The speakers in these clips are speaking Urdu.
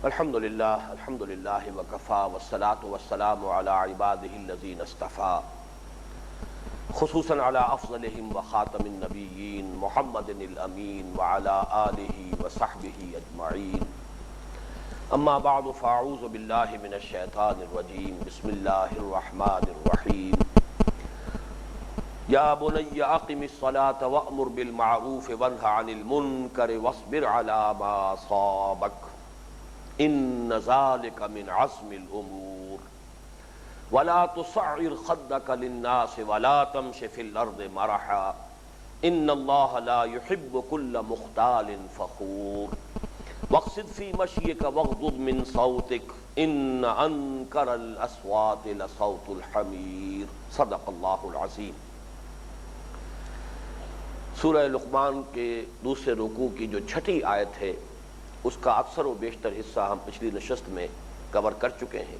الحمدللہ وکفا والصلاة والسلام علی عبادہ الذین اصطفیٰ خصوصاً علی افضلہم وخاتم النبیین محمد الامین وعلی آلہ وصحبہ اجمعین اما بعد فاعوذ باللہ من الشیطان الرجیم بسم اللہ الرحمن الرحیم یا بنی اقم الصلاة وأمر بالمعروف وانہ عن المنکر واصبر علی ما اصابک ان ذلك من عزم الامور ولا تصعر خدك للناس ولا تمش في الارض مرحا ان الله لا يحب كل مختال فخور واقصد في مشيك واغضض من صوتك ان انكر الاصوات لصوت الحمير صدق الله العظيم۔ سورہ لقمان کے دوسرے رکوع کی جو چھٹی آیت ہے اس کا اکثر و بیشتر حصہ ہم پچھلی نشست میں کور کر چکے ہیں۔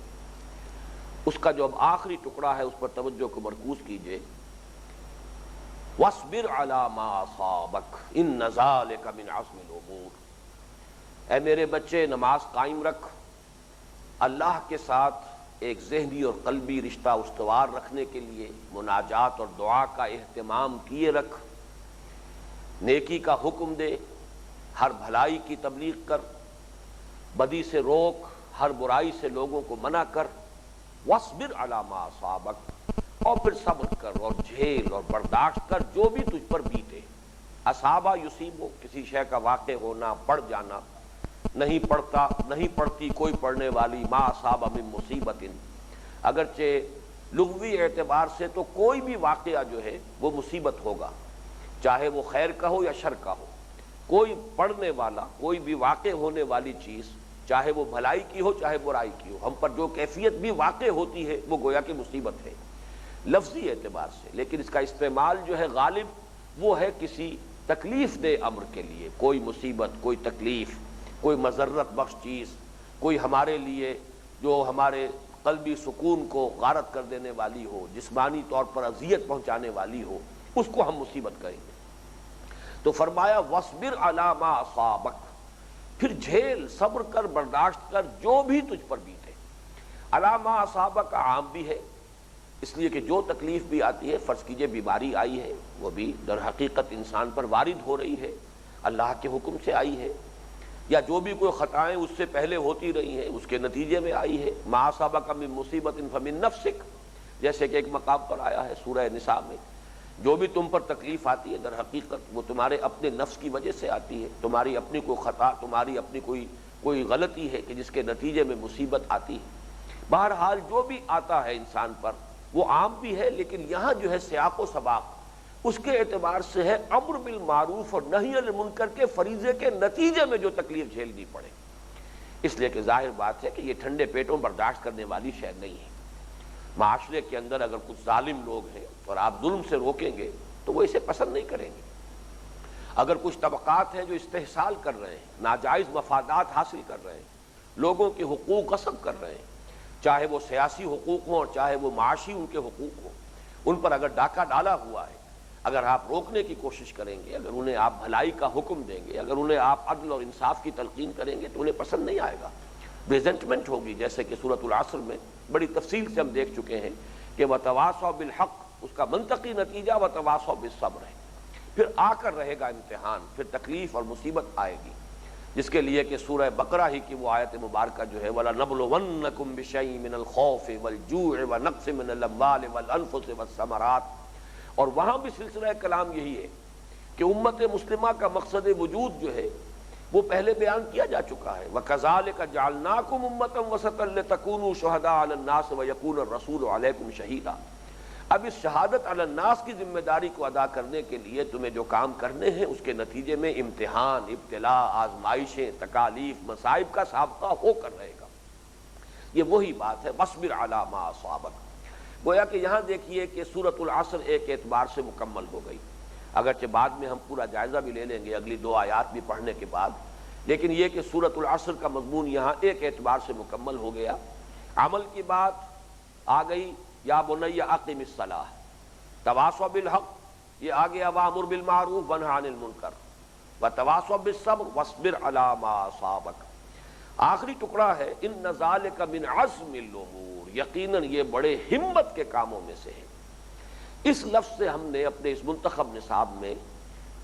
اس کا جو اب آخری ٹکڑا ہے اس پر توجہ کو مرکوز کیجئے۔ وَاصْبِرْ عَلَى مَا أَصَابَكَ إِنَّ ذَلِكَ مِنْ عَزْمِ الْأُمُورِ۔ اے میرے بچے نماز قائم رکھ، اللہ کے ساتھ ایک ذہنی اور قلبی رشتہ استوار رکھنے کے لیے مناجات اور دعا کا اہتمام کیے رکھ، نیکی کا حکم دے، ہر بھلائی کی تبلیغ کر، بدی سے روک، ہر برائی سے لوگوں کو منع کر، وَاصْبِرْ عَلَى مَا أَصَابَكَ، اور پھر صبر کر اور جھیل اور برداشت کر جو بھی تجھ پر بیتے۔ اصابہ یصیبو، کسی شے کا واقع ہونا، پڑ جانا، نہیں پڑتی کوئی پڑھنے والی ما اصاب من مصیبت، اگرچہ لغوی اعتبار سے تو کوئی بھی واقعہ جو ہے وہ مصیبت ہوگا، چاہے وہ خیر کا ہو یا شر کا ہو۔ کوئی پڑھنے والا، کوئی بھی واقع ہونے والی چیز، چاہے وہ بھلائی کی ہو چاہے برائی کی ہو، ہم پر جو کیفیت بھی واقع ہوتی ہے وہ گویا کہ مصیبت ہے لفظی اعتبار سے، لیکن اس کا استعمال جو ہے غالب وہ ہے کسی تکلیف دہ امر کے لیے۔ کوئی مصیبت، کوئی تکلیف، کوئی مضرت بخش چیز، کوئی ہمارے لیے جو ہمارے قلبی سکون کو غارت کر دینے والی ہو، جسمانی طور پر اذیت پہنچانے والی ہو، اس کو ہم مصیبت کہیں گے۔ تو فرمایا وَاصْبِرْ عَلَى مَا أَصَابَكَ، پھر جھیل، صبر کر، برداشت کر جو بھی تجھ پر بیتے۔ عَلَى مَا أَصَابَكَ عام بھی ہے، اس لیے کہ جو تکلیف بھی آتی ہے، فرض کیجئے بیماری آئی ہے، وہ بھی در حقیقت انسان پر وارد ہو رہی ہے، اللہ کے حکم سے آئی ہے، یا جو بھی کوئی خطائیں اس سے پہلے ہوتی رہی ہیں اس کے نتیجے میں آئی ہے۔ مَا أَصَابَكَ مِن مُّصِيبَةٍ فَمِن نَفْسِكَ، جیسے کہ ایک مقام پر آیا ہے سورہ نساء میں، جو بھی تم پر تکلیف آتی ہے در حقیقت وہ تمہارے اپنے نفس کی وجہ سے آتی ہے، تمہاری اپنی کوئی خطا، تمہاری اپنی کوئی غلطی ہے کہ جس کے نتیجے میں مصیبت آتی ہے۔ بہرحال جو بھی آتا ہے انسان پر وہ عام بھی ہے، لیکن یہاں جو ہے سیاق و سباق اس کے اعتبار سے ہے امر بالمعروف اور نہی عن المنکر کے فریضے کے نتیجے میں جو تکلیف جھیلنی پڑے، اس لیے کہ ظاہر بات ہے کہ یہ ٹھنڈے پیٹوں برداشت کرنے والی شے نہیں ہے۔ معاشرے کے اندر اگر کچھ ظالم لوگ ہیں اور آپ ظلم سے روکیں گے تو وہ اسے پسند نہیں کریں گے۔ اگر کچھ طبقات ہیں جو استحصال کر رہے ہیں، ناجائز مفادات حاصل کر رہے ہیں، لوگوں کے حقوق غصب کر رہے ہیں، چاہے وہ سیاسی حقوق ہوں اور چاہے وہ معاشی ان کے حقوق ہوں، ان پر اگر ڈاکہ ڈالا ہوا ہے، اگر آپ روکنے کی کوشش کریں گے، اگر انہیں آپ بھلائی کا حکم دیں گے، اگر انہیں آپ عدل اور انصاف کی تلقین کریں گے تو انہیں پسند نہیں آئے گا، ریزنٹمنٹ ہوگی، جیسے کہ سورۃ العصر میں بڑی تفصیل سے ہم دیکھ چکے ہیں کہ وَتَوَاصَوْا بِالْحَقِّ، اس کا منطقی نتیجہ وَتَوَاصَوْا بِالصَّبْرِ ہے۔ پھر آ کر رہے گا امتحان، پھر تکلیف اور مصیبت آئے گی، جس کے لیے کہ سورہ بقرہ ہی کی وہ آیت مبارکہ جو ہے وَلَنَبْلُوَنَّكُمْ بِشَيْءٍ مِّنَ الْخَوْفِ وَالْجُوعِ وَنَقْصٍ مِّنَ الْأَمْوَالِ وَالْأَنفُسِ وَالثَّمَرَاتِ، اور وہاں بھی سلسلہ کلام یہی ہے کہ امت مسلمہ کا مقصد وجود جو ہے وہ پہلے بیان کیا جا چکا ہے۔ وَكَذَلِكَ جَعَلْنَاكُمْ أُمَّةً وَسَطًا لِتَكُونُوا شُهَدَاءَ عَلَى النَّاسِ وَيَكُونَ الرَّسُولُ عَلَيْكُمْ شَهِيدًا، اب اس شہادت علی الناس کی ذمہ داری کو ادا کرنے کے لیے تمہیں جو کام کرنے ہیں اس کے نتیجے میں امتحان، ابتلاء، آزمائشیں، تکالیف، مصائب کا سابقہ ہو کر رہے گا۔ یہ وہی بات ہے وَاصْبِرْ عَلَى مَا أَصَابَكَ۔ گویا کہ یہاں دیکھیے کہ سورۃ العصر ایک اعتبار سے مکمل ہو گئی، اگرچہ بعد میں ہم پورا جائزہ بھی لے لیں گے اگلی دو آیات بھی پڑھنے کے بعد، لیکن یہ کہ سورۃ العصر کا مضمون یہاں ایک اعتبار سے مکمل ہو گیا۔ عمل کی بات آ گئی، یا بنی اقم الصلاۃ، تواصوا بالحق یہ آ گیا، وامر بالمعروف ونہی عن المنکر، وتواصوا بالصبر واصبر علی ما اصابک۔ آخری ٹکڑا ہے ان ذالک من عزم الامور، یقیناً یہ بڑے ہمت کے کاموں میں سے ہے۔ اس لفظ سے ہم نے اپنے اس منتخب نصاب میں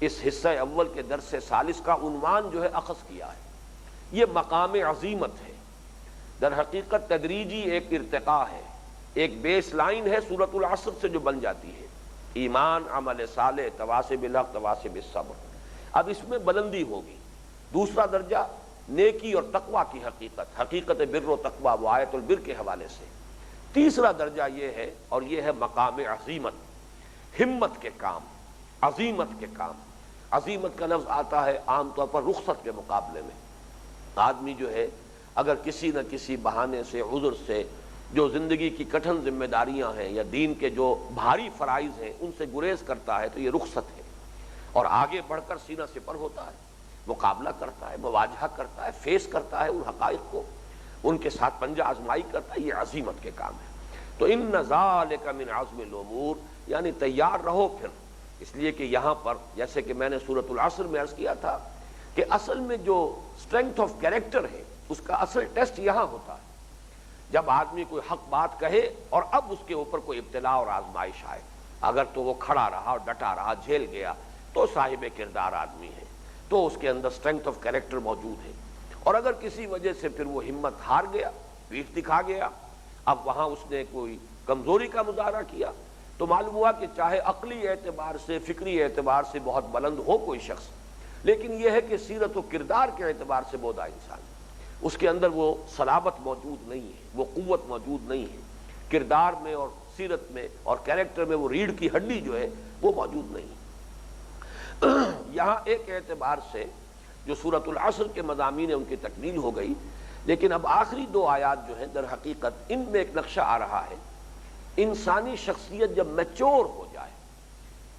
اس حصہ اول کے درس ثالث کا عنوان جو ہے اخذ کیا ہے، یہ مقام عظیمت ہے۔ در حقیقت تدریجی ایک ارتقاء ہے، ایک بیس لائن ہے سورۃ العصر سے جو بن جاتی ہے، ایمان، عمل صالح، تواصی بالحق، تواصی بالصبر۔ اب اس میں بلندی ہوگی۔ دوسرا درجہ نیکی اور تقویٰ کی حقیقت، حقیقت بر و تقویٰ، وہ آیت البر کے حوالے سے۔ تیسرا درجہ یہ ہے، اور یہ ہے مقام عظیمت، ہمت کے کام، عظیمت کے کام۔ عظیمت کا لفظ آتا ہے عام طور پر رخصت کے مقابلے میں۔ آدمی جو ہے اگر کسی نہ کسی بہانے سے، عذر سے، جو زندگی کی کٹھن ذمہ داریاں ہیں یا دین کے جو بھاری فرائض ہیں ان سے گریز کرتا ہے تو یہ رخصت ہے، اور آگے بڑھ کر سینہ سپر ہوتا ہے، مقابلہ کرتا ہے، مواجہہ کرتا ہے، فیس کرتا ہے ان حقائق کو، ان کے ساتھ پنجہ آزمائی کرتا ہے۔ یہ عظیمت کے کام ہے۔ تو ان ذالک من عزم الامور، یعنی تیار رہو پھر، اس لیے کہ یہاں پر جیسے کہ میں نے سورۃ العصر میں عرض کیا تھا کہ اصل میں جو اسٹرینگتھ آف کیریکٹر ہے اس کا اصل ٹیسٹ یہاں ہوتا ہے جب آدمی کوئی حق بات کہے اور اب اس کے اوپر کوئی ابتلا اور آزمائش آئے، اگر تو وہ کھڑا رہا اور ڈٹا رہا، جھیل گیا، تو صاحب کردار آدمی ہے، تو اس کے اندر اسٹرینگتھ آف کیریکٹر موجود ہے۔ اور اگر کسی وجہ سے پھر وہ ہمت ہار گیا، پیٹھ دکھا گیا، اب وہاں اس نے کوئی کمزوری کا مظاہرہ کیا، تو معلوم ہوا کہ چاہے عقلی اعتبار سے، فکری اعتبار سے بہت بلند ہو کوئی شخص، لیکن یہ ہے کہ سیرت و کردار کے اعتبار سے بودا انسان، اس کے اندر وہ صلابت موجود نہیں ہے، وہ قوت موجود نہیں ہے، کردار میں اور سیرت میں اور کیریکٹر میں وہ ریڑھ کی ہڈی جو ہے وہ موجود نہیں ہے۔ یہاں ایک اعتبار سے جو سورۃ العصر کے مضامین ہیں ان کی تکمیل ہو گئی، لیکن اب آخری دو آیات جو ہیں در حقیقت ان میں ایک نقشہ آ رہا ہے۔ انسانی شخصیت جب میچور ہو جائے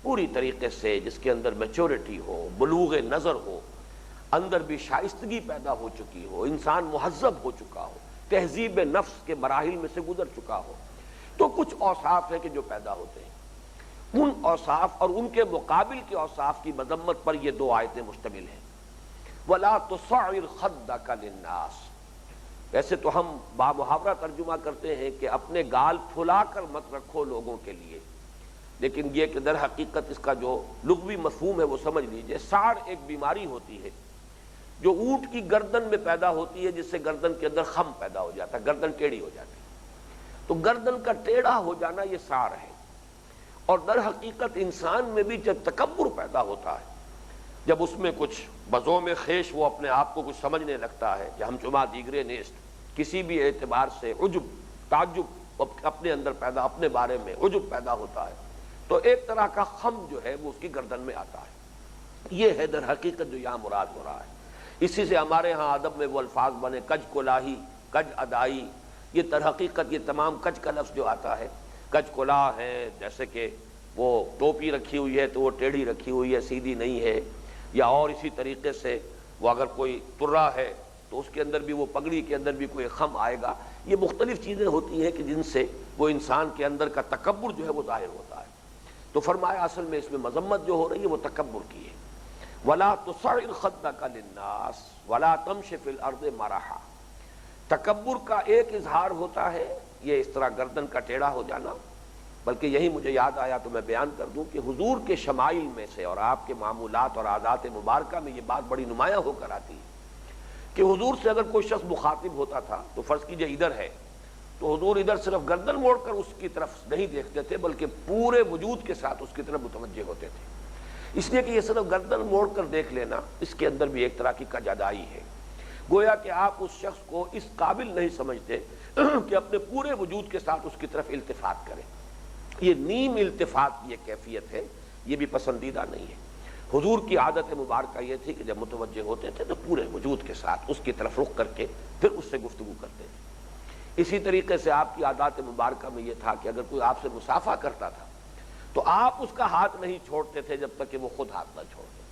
پوری طریقے سے، جس کے اندر میچورٹی ہو، بلوغ نظر ہو، اندر بھی شائستگی پیدا ہو چکی ہو، انسان مہذب ہو چکا ہو، تہذیب نفس کے مراحل میں سے گزر چکا ہو، تو کچھ اوصاف ہیں کہ جو پیدا ہوتے ہیں۔ ان اوصاف اور ان کے مقابل کے اوصاف کی مذمت پر یہ دو آیتیں مشتمل ہیں۔ وَلَا تُصَعِّرْ خَدَّكَ لِلنَّاسِ، ویسے تو ہم بامحاورہ ترجمہ کرتے ہیں کہ اپنے گال پھلا کر مت رکھو لوگوں کے لیے، لیکن یہ کہ در حقیقت اس کا جو لغوی مفہوم ہے وہ سمجھ لیجئے۔ ساڑ ایک بیماری ہوتی ہے جو اونٹ کی گردن میں پیدا ہوتی ہے، جس سے گردن کے اندر خم پیدا ہو جاتا ہے، گردن ٹیڑھی ہو جاتی ہے۔ تو گردن کا ٹیڑھا ہو جانا یہ ساڑ ہے، اور در حقیقت انسان میں بھی جب تکبر پیدا ہوتا ہے، جب اس میں کچھ بزوم خیش وہ اپنے آپ کو کچھ سمجھنے لگتا ہے کہ ہم چما دیگرے نیست، کسی بھی اعتبار سے عجب، تعجب اپنے اندر پیدا، اپنے بارے میں عجب پیدا ہوتا ہے، تو ایک طرح کا خم جو ہے وہ اس کی گردن میں آتا ہے۔ یہ ہے در حقیقت جو یہاں مراد ہو رہا ہے۔ اسی سے ہمارے ہاں ادب میں وہ الفاظ بنے کج کلاہی، کج ادائی، یہ در حقیقت یہ تمام کج کا لفظ جو آتا ہے، کج کلاہ ہے، جیسے کہ وہ ٹوپی رکھی ہوئی ہے تو وہ ٹیڑھی رکھی ہوئی ہے، سیدھی نہیں ہے، یا اور اسی طریقے سے وہ اگر کوئی ترا ہے تو اس کے اندر بھی وہ پگڑی کے اندر بھی کوئی خم آئے گا۔ یہ مختلف چیزیں ہوتی ہیں کہ جن سے وہ انسان کے اندر کا تکبر جو ہے وہ ظاہر ہوتا ہے۔ تو فرمایا اصل میں اس میں مذمت جو ہو رہی ہے وہ تکبر کی ہے۔ وَلَا تُصَعِّرْ خَدَّكَ لِلنَّاسِ وَلَا تَمْشِ فِي الْأَرْضِ مَرَحًا، تکبر کا ایک اظہار ہوتا ہے یہ اس طرح گردن کا ٹیڑھا ہو جانا، بلکہ یہی مجھے یاد آیا تو میں بیان کر دوں کہ حضور کے شمائل میں سے اور آپ کے معمولات اور عادات مبارکہ میں یہ بات بڑی نمایاں ہو کر آتی ہے کہ حضور سے اگر کوئی شخص مخاطب ہوتا تھا تو فرض کیجئے ادھر ہے تو حضور ادھر صرف گردن موڑ کر اس کی طرف نہیں دیکھتے تھے بلکہ پورے وجود کے ساتھ اس کی طرف متوجہ ہوتے تھے، اس لیے کہ یہ صرف گردن موڑ کر دیکھ لینا اس کے اندر بھی ایک طرح کی کجادائی ہے، گویا کہ آپ اس شخص کو اس قابل نہیں سمجھتے کہ اپنے پورے وجود کے ساتھ اس کی طرف التفات کریں۔ یہ نیم التفات کی یہ کیفیت ہے، یہ بھی پسندیدہ نہیں ہے۔ حضور کی عادت مبارکہ یہ تھی کہ جب متوجہ ہوتے تھے تو پورے وجود کے ساتھ اس کی طرف رخ کر کے پھر اس سے گفتگو کرتے تھے۔ اسی طریقے سے آپ کی عادات مبارکہ میں یہ تھا کہ اگر کوئی آپ سے مصافحہ کرتا تھا تو آپ اس کا ہاتھ نہیں چھوڑتے تھے جب تک کہ وہ خود ہاتھ نہ چھوڑ دے۔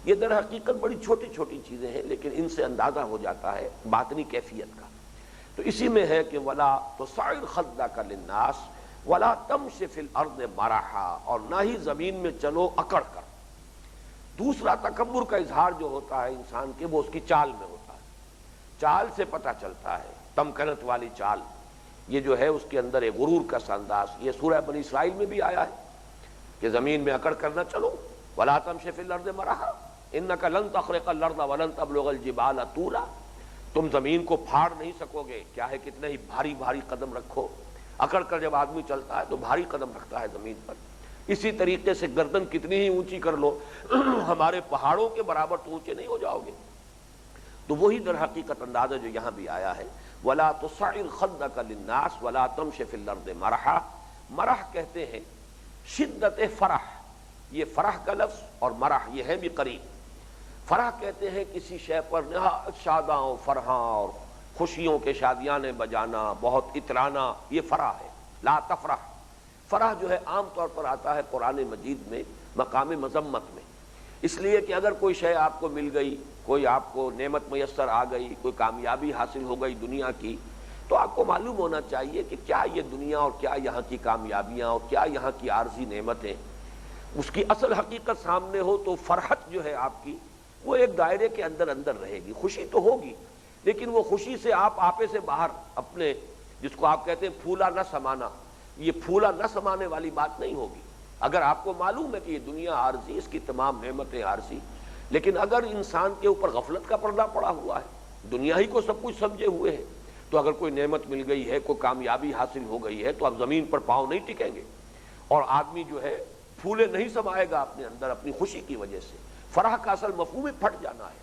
یہ در حقیقت بڑی چھوٹی چھوٹی چیزیں ہیں لیکن ان سے اندازہ ہو جاتا ہے باطنی کیفیت کا۔ تو اسی میں ہے کہ وَلَا تُصَعِّرْ خَدَّكَ لِلنَّاسِ وَلَا تَمْشِ فِي الْأَرْضِ مَرَحًا، اور نہ ہی زمین میں چلو اکڑ کر۔ دوسرا تکبر کا اظہار جو ہوتا ہے انسان کے وہ اس کی چال میں ہوتا ہے۔ چال سے پتہ چلتا ہے، تمکنت والی چال، یہ جو ہے اس کے اندر ایک غرور کا انداز، یہ سورہ بنی اسرائیل میں بھی آیا ہے کہ زمین میں اکڑ کر نہ چلو، وَلَا تَمْشِ فِي الْأَرْضِ مَرَحًا إِنَّكَ لَن تَخْرِقَ الْأَرْضَ وَلَن تَبْلُغَ الْجِبَالَ طُولًا، تم زمین کو پھاڑ نہیں سکو گے، کیا ہے کتنے ہی بھاری بھاری قدم رکھو، اکڑ کر جب آدمی چلتا ہے تو بھاری قدم رکھتا ہے زمین پر، اسی طریقے سے گردن کتنی ہی اونچی کر لو ہمارے پہاڑوں کے برابر تو اونچے نہیں ہو جاؤ گے۔ تو وہی در حقیقت انداز ہے جو یہاں بھی آیا ہے، وَلَا تُصَعِّرْ خَدَّكَ لِلنَّاسِ وَلَا تَمْشِ فِي الْأَرْضِ مَرَحًا، مرح کہتے ہیں شدت فرح، یہ فرح کا لفظ اور مرح یہ ہے بھی قریب۔ فرح کہتے ہیں کسی شے پر نہایت شاداں و فرحاں اور خوشیوں کے شادیانے بجانا، بہت اترانا، یہ فرح ہے۔ لا تفرح، فرح جو ہے عام طور پر آتا ہے قرآن مجید میں مقام مذمت میں، اس لیے کہ اگر کوئی شے آپ کو مل گئی، کوئی آپ کو نعمت میسر آ گئی، کوئی کامیابی حاصل ہو گئی دنیا کی، تو آپ کو معلوم ہونا چاہیے کہ کیا یہ دنیا اور کیا یہاں کی کامیابیاں اور کیا یہاں کی عارضی نعمتیں، اس کی اصل حقیقت سامنے ہو تو فرحت جو ہے آپ کی وہ ایک دائرے کے اندر اندر رہے گی، خوشی تو ہوگی لیکن وہ خوشی سے آپ آپے سے باہر اپنے، جس کو آپ کہتے ہیں پھولا نہ سمانا، یہ پھولا نہ سمانے والی بات نہیں ہوگی۔ اگر آپ کو معلوم ہے کہ یہ دنیا عارضی، اس کی تمام نعمتیں عارضی، لیکن اگر انسان کے اوپر غفلت کا پردہ پڑا ہوا ہے، دنیا ہی کو سب کچھ سمجھے ہوئے ہے، تو اگر کوئی نعمت مل گئی ہے، کوئی کامیابی حاصل ہو گئی ہے تو اب زمین پر پاؤں نہیں ٹکیں گے اور آدمی جو ہے پھولے نہیں سمائے گا اپنے اندر اپنی خوشی کی وجہ سے، فرح کا اصل مفہوم ہی پھٹ جانا ہے۔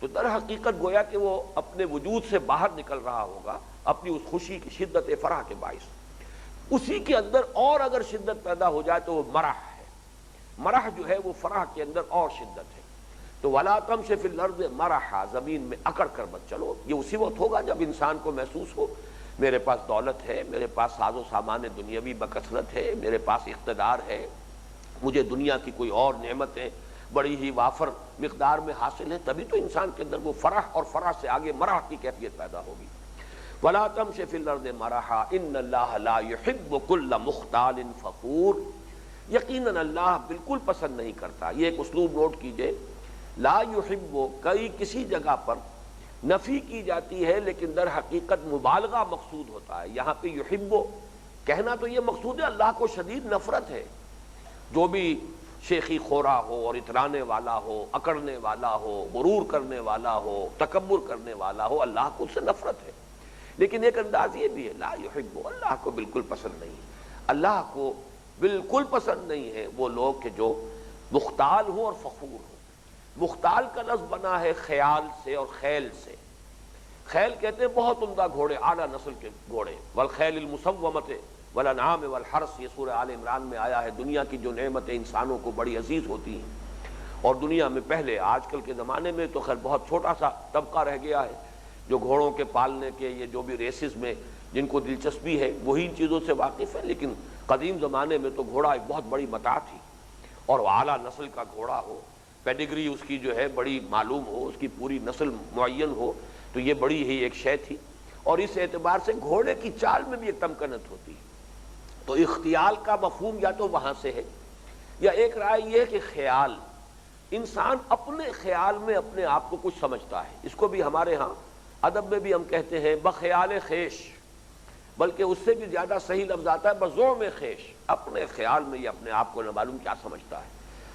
تو در حقیقت گویا کہ وہ اپنے وجود سے باہر نکل رہا ہوگا اپنی اس خوشی کی شدت فرح کے باعث، اسی کے اندر اور اگر شدت پیدا ہو جائے تو وہ مرح ہے، مرح جو ہے وہ فرح کے اندر اور شدت ہے۔ تو وَلَا تَمْشِ فِي الْأَرْضِ مَرَحًا، زمین میں اکڑ کر مت چلو، یہ اسی وقت ہوگا جب انسان کو محسوس ہو میرے پاس دولت ہے، میرے پاس ساز و سامان دنیاوی بکثرت ہے، میرے پاس اقتدار ہے، مجھے دنیا کی کوئی اور نعمتیں بڑی ہی وافر مقدار میں حاصل ہے، تبھی تو انسان کے اندر وہ فرح اور فرح سے آگے مرح کی کیفیت پیدا ہوگی۔ وَلَا تَمْشِ فِي الْأَرْضِ مَرَحًا إِنَّ اللَّهَ لَا يُحِبُّ كُلَّ مُخْتَالٍ فَخُورٍ، یقیناً اللہ بالکل پسند نہیں کرتا، یہ ایک اسلوب نوٹ کیجئے، لا یحب کئی کسی جگہ پر نفی کی جاتی ہے لیکن در حقیقت مبالغہ مقصود ہوتا ہے، یہاں پہ یحب کہنا تو یہ مقصود ہے اللہ کو شدید نفرت ہے، جو بھی شیخی خورا ہو اور اترانے والا ہو، اکڑنے والا ہو، غرور کرنے والا ہو، تکبر کرنے والا ہو، اللہ کو اس سے نفرت ہے۔ لیکن ایک انداز یہ بھی ہے لا یحب، اللہ کو بالکل پسند نہیں، اللہ کو بالکل پسند نہیں ہے وہ لوگ کہ جو مختال ہوں اور فخور ہوں۔ مختال کا لفظ بنا ہے خیال سے اور خیل سے، خیل کہتے ہیں بہت عمدہ گھوڑے، اعلیٰ نسل کے گھوڑے، والخیل المسومۃ والانعام والحرث، یہ سورہ آل عمران میں آیا ہے۔ دنیا کی جو نعمتیں انسانوں کو بڑی عزیز ہوتی ہیں، اور دنیا میں پہلے آج کل کے زمانے میں تو خیر بہت چھوٹا سا طبقہ رہ گیا ہے جو گھوڑوں کے پالنے کے، یہ جو بھی ریسز میں جن کو دلچسپی ہے وہی ان چیزوں سے واقف ہے، لیکن قدیم زمانے میں تو گھوڑا ایک بہت بڑی متاع تھی، اور اعلیٰ نسل کا گھوڑا ہو، پیڈیگری اس کی جو ہے بڑی معلوم ہو، اس کی پوری نسل معین ہو، تو یہ بڑی ہی ایک شے تھی، اور اس اعتبار سے گھوڑے کی چال میں بھی ایک تمکنت ہوتی ہے۔ تو اختیال کا مفہوم یا تو وہاں سے ہے، یا ایک رائے یہ ہے کہ خیال، انسان اپنے خیال میں اپنے آپ کو کچھ سمجھتا ہے، اس کو بھی ہمارے ہاں ادب میں بھی ہم کہتے ہیں بخیال خیش، بلکہ اس سے بھی زیادہ صحیح لفظ آتا ہے بزعم خیش، اپنے خیال میں یہ اپنے آپ کو نہ معلوم کیا سمجھتا ہے،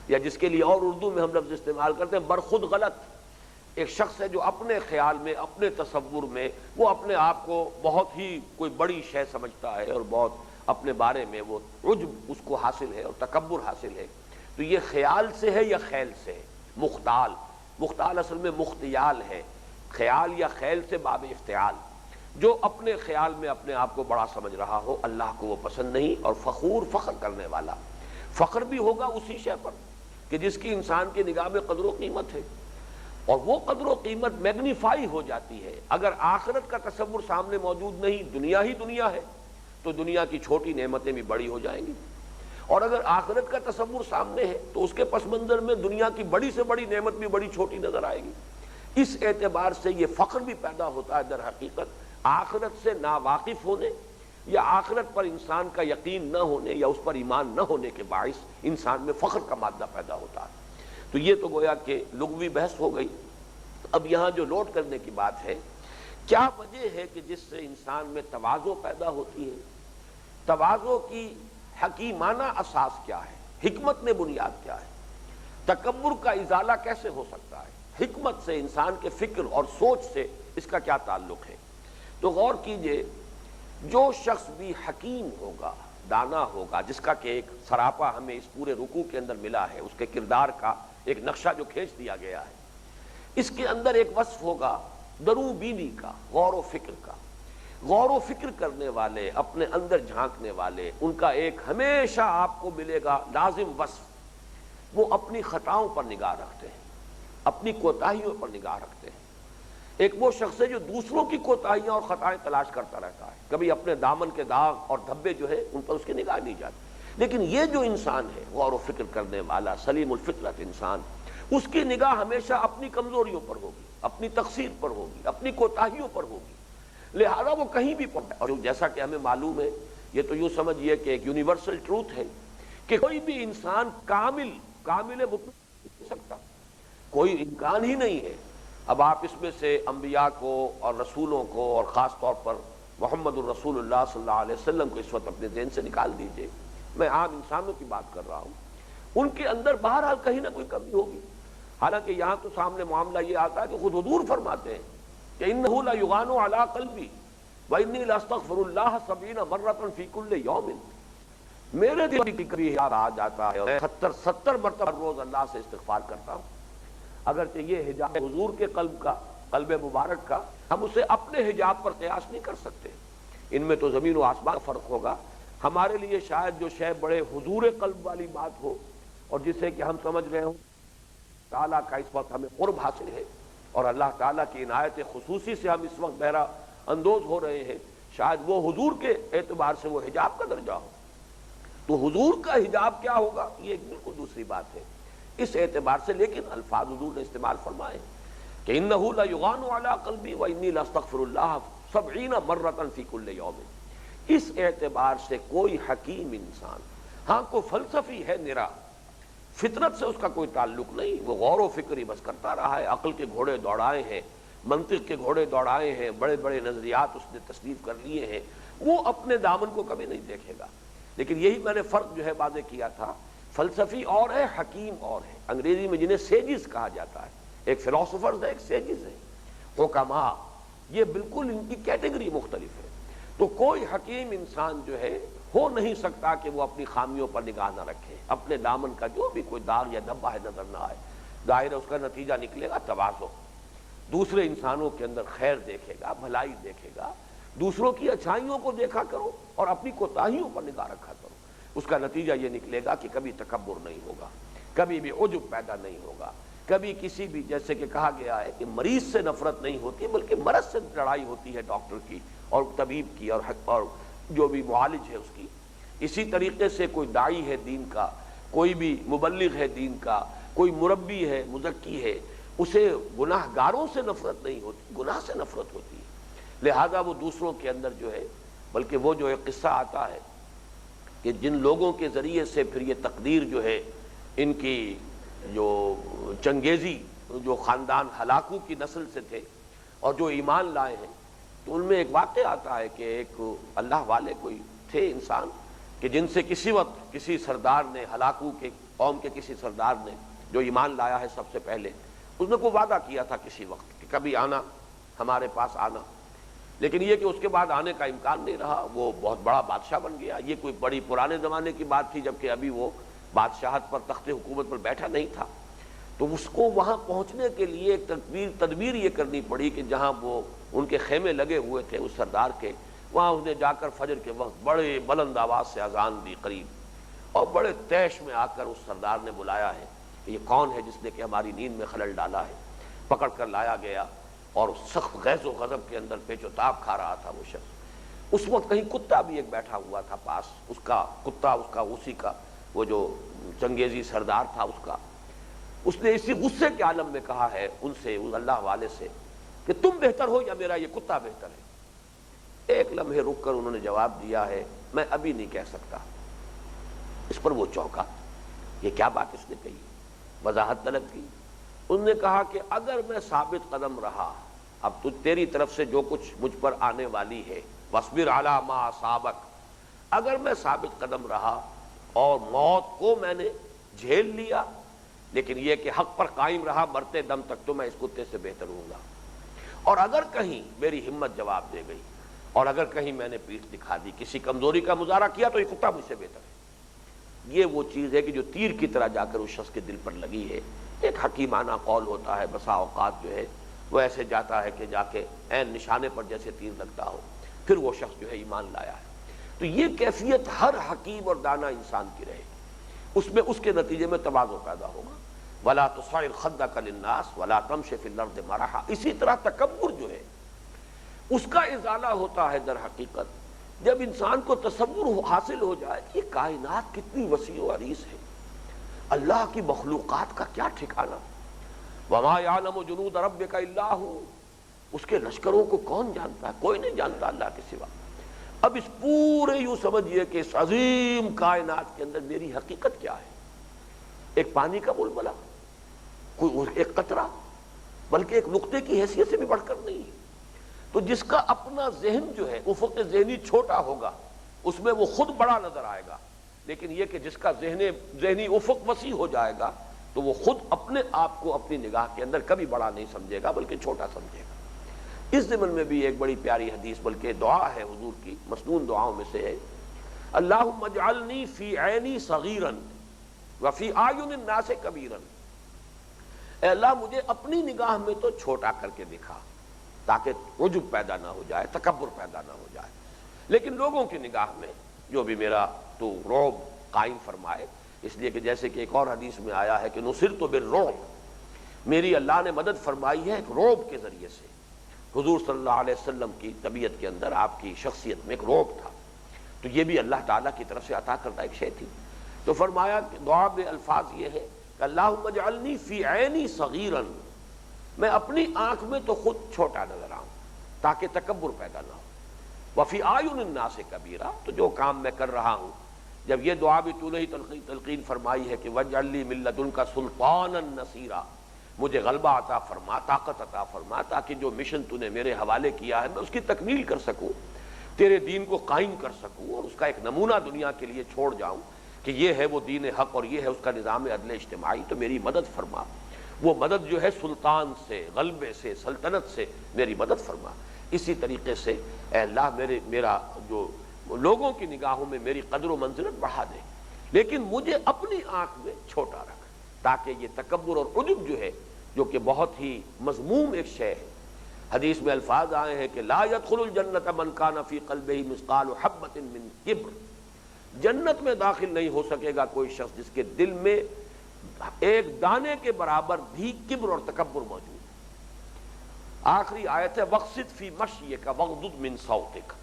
یا جس کے لیے اور اردو میں ہم لفظ استعمال کرتے ہیں برخود غلط، ایک شخص ہے جو اپنے خیال میں اپنے تصور میں وہ اپنے آپ کو بہت ہی کوئی بڑی شے سمجھتا ہے اور بہت اپنے بارے میں وہ عجب اس کو حاصل ہے اور تکبر حاصل ہے۔ تو یہ خیال سے ہے یا خیل سے ہے؟ مختال، مختال اصل میں مختیال ہے، خیال یا خیل سے باب افتعال، جو اپنے خیال میں اپنے آپ کو بڑا سمجھ رہا ہو، اللہ کو وہ پسند نہیں۔ اور فخور، فخر کرنے والا، فخر بھی ہوگا اسی شے پر کہ جس کی انسان کی نگاہ میں قدر و قیمت ہے، اور وہ قدر و قیمت میگنیفائی ہو جاتی ہے اگر آخرت کا تصور سامنے موجود نہیں، دنیا ہی دنیا ہے تو دنیا کی چھوٹی نعمتیں بھی بڑی ہو جائیں گی، اور اگر آخرت کا تصور سامنے ہے تو اس کے پس منظر میں دنیا کی بڑی سے بڑی نعمت بھی بڑی چھوٹی نظر آئے گی۔ اس اعتبار سے یہ فخر بھی پیدا ہوتا ہے در حقیقت آخرت سے ناواقف ہونے یا آخرت پر انسان کا یقین نہ ہونے یا اس پر ایمان نہ ہونے کے باعث انسان میں فخر کا مادہ پیدا ہوتا ہے۔ تو یہ تو گویا کہ لغوی بحث ہو گئی۔ اب یہاں جو نوٹ کرنے کی بات ہے کیا وجہ ہے کہ جس سے انسان میں تواضع پیدا ہوتی ہے؟ تواضع کی حکیمانہ اساس کیا ہے؟ حکمت نے بنیاد کیا ہے؟ تکبر کا ازالہ کیسے ہو سکتا ہے؟ حکمت سے، انسان کے فکر اور سوچ سے اس کا کیا تعلق ہے؟ تو غور کیجئے، جو شخص بھی حکیم ہوگا، دانا ہوگا، جس کا کہ ایک سراپا ہمیں اس پورے رکوع کے اندر ملا ہے، اس کے کردار کا ایک نقشہ جو کھینچ دیا گیا ہے، اس کے اندر ایک وصف ہوگا درو بینی کا، غور و فکر کا۔ غور و فکر کرنے والے، اپنے اندر جھانکنے والے، ان کا ایک ہمیشہ آپ کو ملے گا لازم وصف، وہ اپنی خطاؤں پر نگاہ رکھتے ہیں، اپنی کوتاہیوں پر نگاہ رکھتے ہیں۔ ایک وہ شخص ہے جو دوسروں کی کوتاہیاں اور خطائیں تلاش کرتا رہتا ہے، کبھی اپنے دامن کے داغ اور دھبے جو ہے ان پر اس کی نگاہ نہیں جاتی۔ لیکن یہ جو انسان ہے غور و فکر کرنے والا، سلیم الفطرت انسان، اس کی نگاہ ہمیشہ اپنی کمزوریوں پر ہوگی، اپنی تقصیر پر ہوگی، اپنی کوتاہیوں پر ہوگی، لہذا وہ کہیں بھی پڑھتا ہے۔ اور جیسا کہ ہمیں معلوم ہے، یہ تو یوں سمجھیے کہ ایک یونیورسل ٹروتھ ہے کہ کوئی بھی انسان کامل مطلق نہیں ہو سکتا، کوئی امکان ہی نہیں ہے۔ اب آپ اس میں سے انبیاء کو اور رسولوں کو اور خاص طور پر محمد الرسول اللہ صلی اللہ علیہ وسلم کو اس وقت اپنے ذہن سے نکال دیجئے، میں عام انسانوں کی بات کر رہا ہوں، ان کے اندر بہرحال کہیں نہ کوئی کمی ہوگی۔ حالانکہ یہاں تو سامنے معاملہ یہ آتا ہے کہ خود حضور فرماتے ہیں کہ انہ لیغان علی قلبی وانی لاستغفر اللہ 70 مرۃ فی کل یوم، میرے دل کی کبھی یاد آ جاتا ہے اور 70 مرتبہ روز اللہ سے استغفار کرتا ہوں۔ اگرچہ یہ حجاب حضور کے قلب کا، قلب مبارک کا، ہم اسے اپنے حجاب پر قیاس نہیں کر سکتے، ان میں تو زمین و آسمان کا فرق ہوگا۔ ہمارے لیے شاید جو شے بڑے حضور قلب والی بات ہو اور جسے کہ ہم سمجھ رہے ہوں تعالیٰ کا اس وقت ہمیں قرب حاصل ہے اور اللہ تعالیٰ کی عنایت خصوصی سے ہم اس وقت بہرہ اندوز ہو رہے ہیں، شاید وہ حضور کے اعتبار سے وہ حجاب کا درجہ ہو، تو حضور کا حجاب کیا ہوگا یہ ایک بالکل دوسری بات ہے اس اعتبار سے۔ لیکن الفاظ حضور نے استعمال فرمائے کہ انہ لیغان علی قلبی وانی لاستغفر اللہ 70 مرۃ فی کل یوم، اس اعتبار سے کوئی حکیم انسان، ہاں کوئی فلسفی ہے نرا، فطرت سے اس کا کوئی تعلق نہیں، وہ غور و فکر ہی بس کرتا رہا ہے، عقل کے گھوڑے دوڑائے ہیں، منطق کے گھوڑے دوڑائے ہیں، بڑے بڑے نظریات اس نے تصنیف کر لیے ہیں، وہ اپنے دامن کو کبھی نہیں دیکھے گا۔ لیکن یہی میں نے فرق جو ہے واضح کیا تھا، فلسفی اور ہے، حکیم اور ہے، انگریزی میں جنہیں سیجز کہا جاتا ہے، ایک فلاسفرز ہے، ایک سیجز ہے، حکماء، یہ بالکل ان کی کیٹیگری مختلف ہے۔ تو کوئی حکیم انسان جو ہے ہو نہیں سکتا کہ وہ اپنی خامیوں پر نگاہ نہ رکھے، اپنے دامن کا جو بھی کوئی داغ یا دھبا ہے نظر نہ آئے، ظاہر ہے اس کا نتیجہ نکلے گا تواضع، دوسرے انسانوں کے اندر خیر دیکھے گا، بھلائی دیکھے گا، دوسروں کی اچھائیوں کو دیکھا کرو اور اپنی کوتاہیوں پر نگاہ رکھا کرو، اس کا نتیجہ یہ نکلے گا کہ کبھی تکبر نہیں ہوگا، کبھی بھی عجب پیدا نہیں ہوگا، کبھی کسی بھی، جیسے کہ کہا گیا ہے کہ مریض سے نفرت نہیں ہوتی بلکہ مرض سے لڑائی ہوتی ہے ڈاکٹر کی اور طبیب کی اور جو بھی معالج ہے اس کی۔ اسی طریقے سے کوئی داعی ہے دین کا، کوئی بھی مبلغ ہے دین کا، کوئی مربی ہے، مزکی ہے، اسے گناہ گاروں سے نفرت نہیں ہوتی، گناہ سے نفرت ہوتی ہے، لہذا وہ دوسروں کے اندر جو ہے، بلکہ وہ جو ایک قصہ آتا ہے کہ جن لوگوں کے ذریعے سے پھر یہ تقدیر جو ہے ان کی جو چنگیزی، جو خاندان ہلاکو کی نسل سے تھے اور جو ایمان لائے ہیں، تو ان میں ایک واقعہ آتا ہے کہ ایک اللہ والے کوئی تھے انسان کہ جن سے کسی وقت کسی سردار نے، ہلاکو کے قوم کے کسی سردار نے جو ایمان لایا ہے سب سے پہلے، اس نے کوئی وعدہ کیا تھا کسی وقت کہ کبھی آنا، ہمارے پاس آنا، لیکن یہ کہ اس کے بعد آنے کا امکان نہیں رہا، وہ بہت بڑا بادشاہ بن گیا۔ یہ کوئی بڑی پرانے زمانے کی بات تھی جبکہ ابھی وہ بادشاہت پر، تخت حکومت پر بیٹھا نہیں تھا، تو اس کو وہاں پہنچنے کے لیے ایک تدبیر یہ کرنی پڑی کہ جہاں وہ ان کے خیمے لگے ہوئے تھے اس سردار کے، وہاں اس نے جا کر فجر کے وقت بڑے بلند آواز سے اذان دی قریب، اور بڑے تیش میں آ کر اس سردار نے بلایا ہے کہ یہ کون ہے جس نے کہ ہماری نیند میں خلل ڈالا ہے۔ پکڑ کر لایا گیا اور سخت غیظ و غضب کے اندر پیچ و تاب کھا رہا تھا وہ شخص۔ اس وقت کہیں کتا بھی ایک بیٹھا ہوا تھا پاس، اس کا کتا، اس کا اسی کا وہ جو چنگیزی سردار تھا اس نے اسی غصے کے عالم میں کہا ہے ان سے، اس اللہ والے سے، کہ تم بہتر ہو یا میرا یہ کتا بہتر ہے؟ ایک لمحے رک کر انہوں نے جواب دیا ہے میں ابھی نہیں کہہ سکتا۔ اس پر وہ چونکا، یہ کیا بات اس نے کہی، وضاحت طلب کی۔ انہوں نے کہا کہ اگر میں ثابت قدم رہا، اب تیری طرف سے جو کچھ مجھ پر آنے والی ہے، وَاصْبِرْ عَلَىٰ مَا أَصَابَكَ، اگر میں ثابت قدم رہا اور موت کو میں نے جھیل لیا، لیکن یہ کہ حق پر قائم رہا مرتے دم تک، تو میں اس کتے سے بہتر ہوں گا۔ اور اگر کہیں میری ہمت جواب دے گئی اور اگر کہیں میں نے پیٹھ دکھا دی، کسی کمزوری کا مظاہرہ کیا، تو یہ کتا مجھ سے بہتر ہے۔ یہ وہ چیز ہے کہ جو تیر کی طرح جا کر اس شخص کے دل پر لگی ہے۔ ایک حکیمانہ قول ہوتا ہے، بسا اوقات جو ہے وہ ایسے جاتا ہے کہ جا کے عین نشانے پر جیسے تیر لگتا ہو، پھر وہ شخص جو ہے ایمان لایا ہے۔ تو یہ کیفیت ہر حکیم اور دانا انسان کی رہے گی، اس میں اس کے نتیجے میں تواضع پیدا ہوگا۔ وَلَا تُصَعِّرْ خَدَّكَ لِلنَّاسِ وَلَا تَمْشِ فِي الْأَرْضِ مَرَحًا۔ اسی طرح تکبر جو ہے اس کا ازالہ ہوتا ہے در حقیقت جب انسان کو تصور حاصل ہو جائے کہ یہ کائنات کتنی وسیع و عریض ہے، اللہ کی مخلوقات کا کیا ٹھکانہ، وَمَا يَعْلَمُ جُنُودَ رَبِّكَ إِلَّا هُوَ، اس کے لشکروں کو کون جانتا ہے؟ کوئی نہیں جانتا اللہ کے سوا۔ اب اس پورے یوں سمجھیے کہ اس عظیم کائنات کے اندر میری حقیقت کیا ہے؟ ایک پانی کا بلبلہ، کوئی ایک قطرہ، بلکہ ایک نقطے کی حیثیت سے بھی بڑھ کر نہیں ہے۔ تو جس کا اپنا ذہن جو ہے افق ذہنی چھوٹا ہوگا اس میں وہ خود بڑا نظر آئے گا، لیکن یہ کہ جس کا ذہنی افق وسیع ہو جائے گا تو وہ خود اپنے آپ کو اپنی نگاہ کے اندر کبھی بڑا نہیں سمجھے گا بلکہ چھوٹا سمجھے گا۔ اس ضمن میں بھی ایک بڑی پیاری حدیث بلکہ دعا ہے حضور کی مسنون دعاؤں میں سے ہے، اللہم اجعلنی فی عینی صغیرا وفی اعین الناس کبیرا، اے اللہ مجھے اپنی نگاہ میں تو چھوٹا کر کے دکھا تاکہ عجب پیدا نہ ہو جائے، تکبر پیدا نہ ہو جائے، لیکن لوگوں کی نگاہ میں جو بھی میرا تو رعب قائم فرمائے، اس لیے کہ جیسے کہ ایک اور حدیث میں آیا ہے کہ نصرت بالرعب، میری اللہ نے مدد فرمائی ہے ایک رعب کے ذریعے سے۔ حضور صلی اللہ علیہ وسلم کی طبیعت کے اندر، آپ کی شخصیت میں ایک رعب تھا، تو یہ بھی اللہ تعالیٰ کی طرف سے عطا کردہ ایک شے تھی۔ تو فرمایا کہ دعا میں الفاظ یہ ہے کہ اللہم اجعلنی فی عینی صغیرا، میں اپنی آنکھ میں تو خود چھوٹا نظر آؤں تاکہ تکبر پیدا نہ ہو، وفی اعین الناس کبیرا، تو جو کام میں کر رہا ہوں، جب یہ دعا بھی تو نے ہی تلقین فرمائی ہے کہ وجعل لی من لدنک سلطانا نصیرا، مجھے غلبہ عطا فرما، طاقت عطا فرما، تاکہ جو مشن تو نے میرے حوالے کیا ہے میں اس کی تکمیل کر سکوں، تیرے دین کو قائم کر سکوں اور اس کا ایک نمونہ دنیا کے لیے چھوڑ جاؤں کہ یہ ہے وہ دین حق اور یہ ہے اس کا نظام عدل اجتماعی، تو میری مدد فرما۔ وہ مدد جو ہے سلطان سے، غلبے سے، سلطنت سے میری مدد فرما۔ اسی طریقے سے اے اللہ میرا جو لوگوں کی نگاہوں میں میری قدر و منزلت بڑھا دے، لیکن مجھے اپنی آنکھ میں چھوٹا رکھ، تاکہ یہ تکبر اور عجب جو ہے، جو کہ بہت ہی مذموم ایک شے ہے۔ حدیث میں الفاظ آئے ہیں کہ لا يدخل الجنت من کان فی قلبہ مثقال حبۃ من کبر، جنت میں داخل نہیں ہو سکے گا کوئی شخص جس کے دل میں ایک دانے کے برابر بھی کبر اور تکبر موجود ہے۔ آخری آیت ہے وَاقْصِدْ فِي مَشْيِكَ وَاغْضُضْ مِنْ صَوْتِكَ،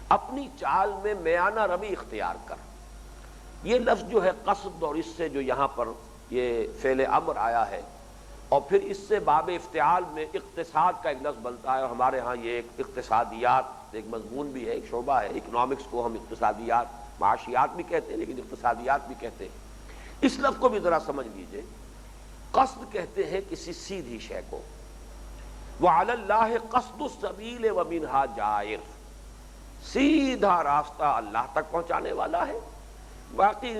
اپنی چال میں میانہ روی اختیار کر۔ یہ لفظ جو ہے قصد، اور اس سے جو یہاں پر یہ فعل امر آیا ہے، اور پھر اس سے باب افتعال میں اقتصاد کا ایک لفظ بنتا ہے، اور ہمارے ہاں یہ ایک اقتصادیات ایک مضمون بھی ہے، ایک شعبہ ہے، اکنامکس کو ہم اقتصادیات معاشیات بھی کہتے ہیں لیکن اقتصادیات بھی کہتے ہیں۔ اس لفظ کو بھی ذرا سمجھ لیجئے، قصد کہتے ہیں کسی سیدھی شے کو، وَعَلَى اللَّهِ قَصْدُ السَّبِيلِ وَمِنْهَا جَائِرٌ، سیدھا راستہ اللہ تک پہنچانے والا ہے، باقی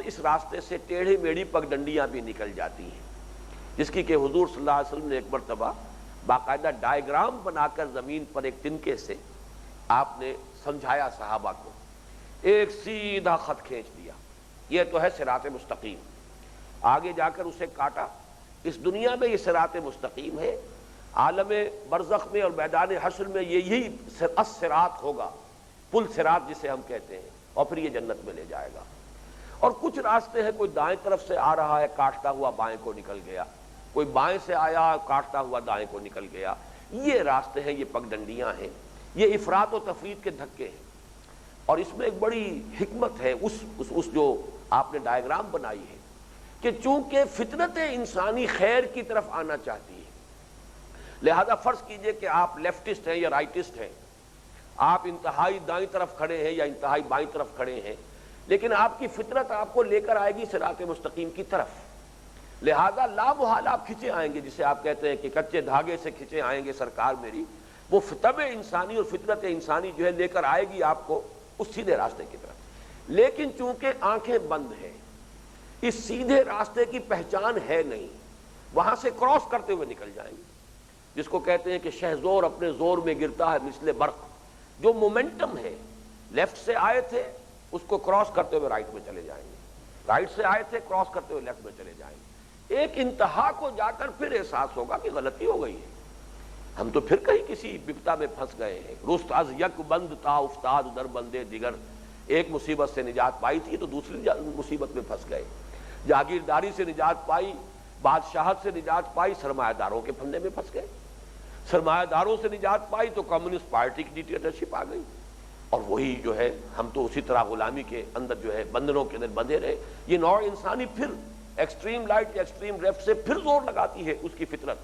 اس راستے سے ٹیڑھی میڑھی پگڈنڈیاں بھی نکل جاتی ہیں، جس کی کہ حضور صلی اللہ علیہ وسلم نے ایک مرتبہ باقاعدہ ڈائیگرام بنا کر زمین پر ایک تنکے سے آپ نے سمجھایا صحابہ کو، ایک سیدھا خط کھینچ دیا، یہ تو ہے صراط مستقیم، آگے جا کر اسے کاٹا، اس دنیا میں یہ صراط مستقیم ہے، عالم برزخ میں اور میدان حشر میں یہی الصراط ہوگا، پل صراط جسے ہم کہتے ہیں، اور پھر یہ جنت میں لے جائے گا۔ اور کچھ راستے ہیں، کوئی دائیں طرف سے آ رہا ہے کاٹتا ہوا بائیں کو نکل گیا، کوئی بائیں سے آیا کاٹتا ہوا دائیں کو نکل گیا، یہ راستے ہیں، یہ پگڈنڈیاں ہیں، یہ افراط و تفرید کے دھکے ہیں۔ اور اس میں ایک بڑی حکمت ہے اس جو آپ نے ڈائیگرام بنائی ہے کہ چونکہ فطرت انسانی خیر کی طرف آنا چاہتی ہے، لہذا فرض کیجئے کہ آپ لیفٹسٹ ہیں یا رائٹسٹ ہیں، آپ انتہائی دائیں طرف کھڑے ہیں یا انتہائی بائیں طرف کھڑے ہیں، لیکن آپ کی فطرت آپ کو لے کر آئے گی صراط مستقیم کی طرف، لہذا لا محالہ آپ کھنچے آئیں گے، جسے آپ کہتے ہیں کہ کچے دھاگے سے کھنچے آئیں گے سرکار میری، وہ طبع انسانی اور فطرت انسانی جو ہے لے کر آئے گی آپ کو اس سیدھے راستے کی طرف۔ لیکن چونکہ آنکھیں بند ہیں، اس سیدھے راستے کی پہچان ہے نہیں، وہاں سے کراس کرتے ہوئے نکل جائیں گے، جس کو کہتے ہیں کہ شہزور اپنے زور میں گرتا ہے مثل برق، جو مومنٹم ہے، لیفٹ سے آئے تھے اس کو کراس کرتے ہوئے رائٹ میں چلے جائیں گے، رائٹ سے آئے تھے کراس کرتے ہوئے لیفٹ میں چلے جائیں گے۔ ایک انتہا کو جا کر پھر احساس ہوگا کہ غلطی ہو گئی ہے، ہم تو پھر کہیں کسی بپتا میں پھنس گئے ہیں۔ رست از یک بند تا افتاد در بندے دیگر، ایک مصیبت سے نجات پائی تھی تو دوسری مصیبت میں پھنس گئے، جاگیرداری سے نجات پائی، بادشاہت سے نجات پائی، سرمایہ داروں کے پھندے میں پھنس گئے، سرمایہ داروں سے نجات پائی تو کمیونسٹ پارٹی کی ڈکٹیٹرشپ آ گئی، اور وہی جو ہے ہم تو اسی طرح غلامی کے اندر جو ہے بندنوں کے اندر بندھے رہے۔ یہ نوع انسانی پھر ایکسٹریم رائٹ یا ایکسٹریم لیفٹ سے پھر زور لگاتی ہے اس کی فطرت،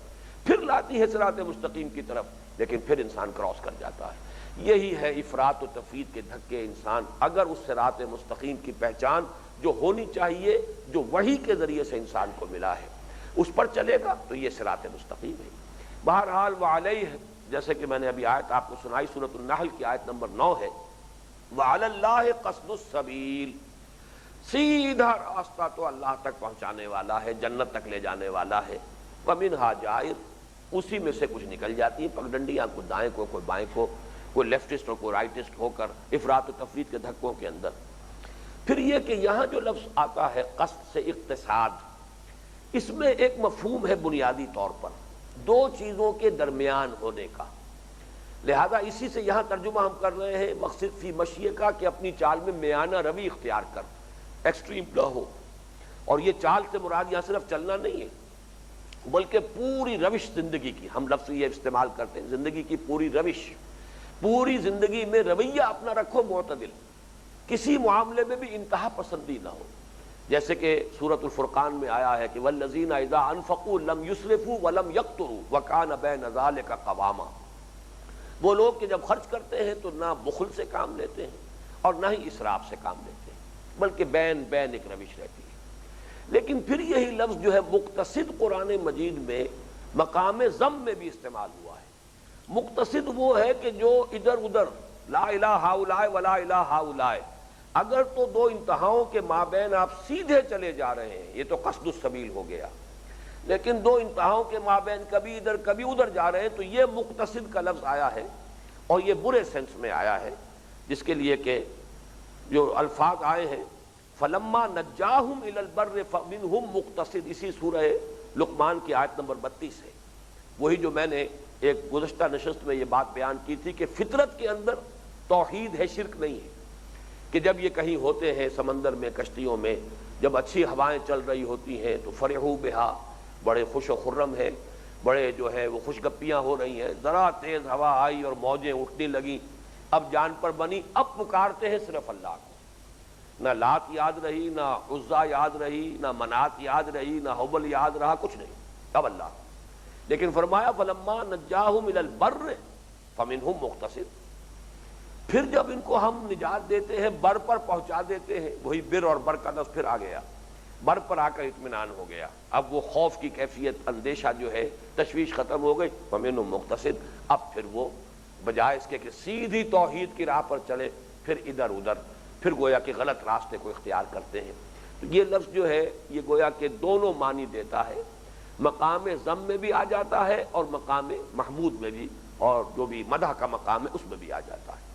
پھر لاتی ہے صراط مستقیم کی طرف، لیکن پھر انسان کراس کر جاتا ہے۔ یہی ہے افراط و تفریط کے دھکے، انسان اگر اس صراط مستقیم کی پہچان جو ہونی چاہیے، جو وحی کے ذریعے سے انسان کو ملا ہے، اس پر چلے گا تو یہ صراط مستقیم ہے۔ بہرحال وعلیہ، جیسے کہ میں نے ابھی آیت آپ کو سنائی، سورۃ النحل کی آیت نمبر 9 ہے، وعلی اللہ قصد السبیل، سیدھا راستہ تو اللہ تک پہنچانے والا ہے، جنت تک لے جانے والا ہے، ومنہا جائر، اسی میں سے کچھ نکل جاتی ہیں پگڈنڈیاں، کوئی دائیں کو کوئی بائیں کو، کوئی لیفٹسٹ اور کوئی رائٹسٹ ہو کر افراط و تفریط کے دھکوں کے اندر۔ پھر یہ کہ یہاں جو لفظ آتا ہے قصد سے اقتصاد، اس میں ایک مفہوم ہے بنیادی طور پر دو چیزوں کے درمیان ہونے کا، لہذا اسی سے یہاں ترجمہ ہم کر رہے ہیں مقصد فی مشیے کا، کہ اپنی چال میں میانہ روی اختیار کر، ایکسٹریم نہ ہو۔ اور یہ چال سے مراد یہاں صرف چلنا نہیں ہے، بلکہ پوری روش زندگی کی، ہم لفظ یہ استعمال کرتے ہیں، زندگی کی پوری روش، پوری زندگی میں رویہ اپنا رکھو معتدل، کسی معاملے میں بھی انتہا پسندی نہ ہو، جیسے کہ سورۃ الفرقان میں آیا ہے کہ والذین اذا انفقوا لم یسرفوا ولم یقتروا وکان بین ذلک قواما، وہ لوگ کہ جب خرچ کرتے ہیں تو نہ بخل سے کام لیتے ہیں اور نہ ہی اسراف سے کام لیتے ہیں، بلکہ بین بین ایک روش رہتی ہے۔ لیکن پھر یہی لفظ جو ہے مقتصد قرآن مجید میں مقام ضم میں بھی استعمال ہوا ہے۔ مقتصد وہ ہے کہ جو ادھر ادھر لا الہ ہؤلاء ولا الہ ہؤلاء، اگر تو دو انتہاؤں کے مابین آپ سیدھے چلے جا رہے ہیں، یہ تو قصد السبیل ہو گیا، لیکن دو انتہاؤں کے مابین کبھی ادھر کبھی ادھر جا رہے ہیں تو یہ مقتصد کا لفظ آیا ہے، اور یہ برے سینس میں آیا ہے، جس کے لیے کہ جو الفاظ آئے ہیں فلما نجاہم الی البر فمنہم مقتصد، اسی سورہ لقمان کی آیت نمبر 32 ہے، وہی جو میں نے ایک گزشتہ نشست میں یہ بات بیان کی تھی کہ فطرت کے اندر توحید ہے، شرک نہیں ہے، کہ جب یہ کہیں ہوتے ہیں سمندر میں کشتیوں میں، جب اچھی ہوائیں چل رہی ہوتی ہیں تو فرحوا بہا، بڑے خوش و خرم ہیں، بڑے جو ہے وہ خوش گپیاں ہو رہی ہیں، ذرا تیز ہوا آئی اور موجیں اٹھنے لگیں، اب جان پر بنی، اب پکارتے ہیں صرف اللہ کو، نہ لات یاد رہی، نہ عزا یاد رہی، نہ منات یاد رہی، نہ حبل یاد رہا، کچھ نہیں، اب اللہ۔ لیکن فرمایا فلما نجاہم الی البر فمنہم مقتصد، پھر جب ان کو ہم نجات دیتے ہیں، بر پر پہنچا دیتے ہیں، وہی بر اور بر کا لفظ پھر آ گیا، بر پر آ کر اطمینان ہو گیا، اب وہ خوف کی کیفیت، اندیشہ جو ہے، تشویش ختم ہو گئی، فمنہم مقتصد، اب پھر وہ بجائے اس کے کہ سیدھی توحید کی راہ پر چلے، پھر ادھر ادھر، پھر گویا کہ غلط راستے کو اختیار کرتے ہیں۔ تو یہ لفظ جو ہے یہ گویا کہ دونوں معنی دیتا ہے، مقام ضم میں بھی آ جاتا ہے اور مقام محمود میں بھی، اور جو بھی مدح کا مقام ہے اس میں بھی آ جاتا ہے۔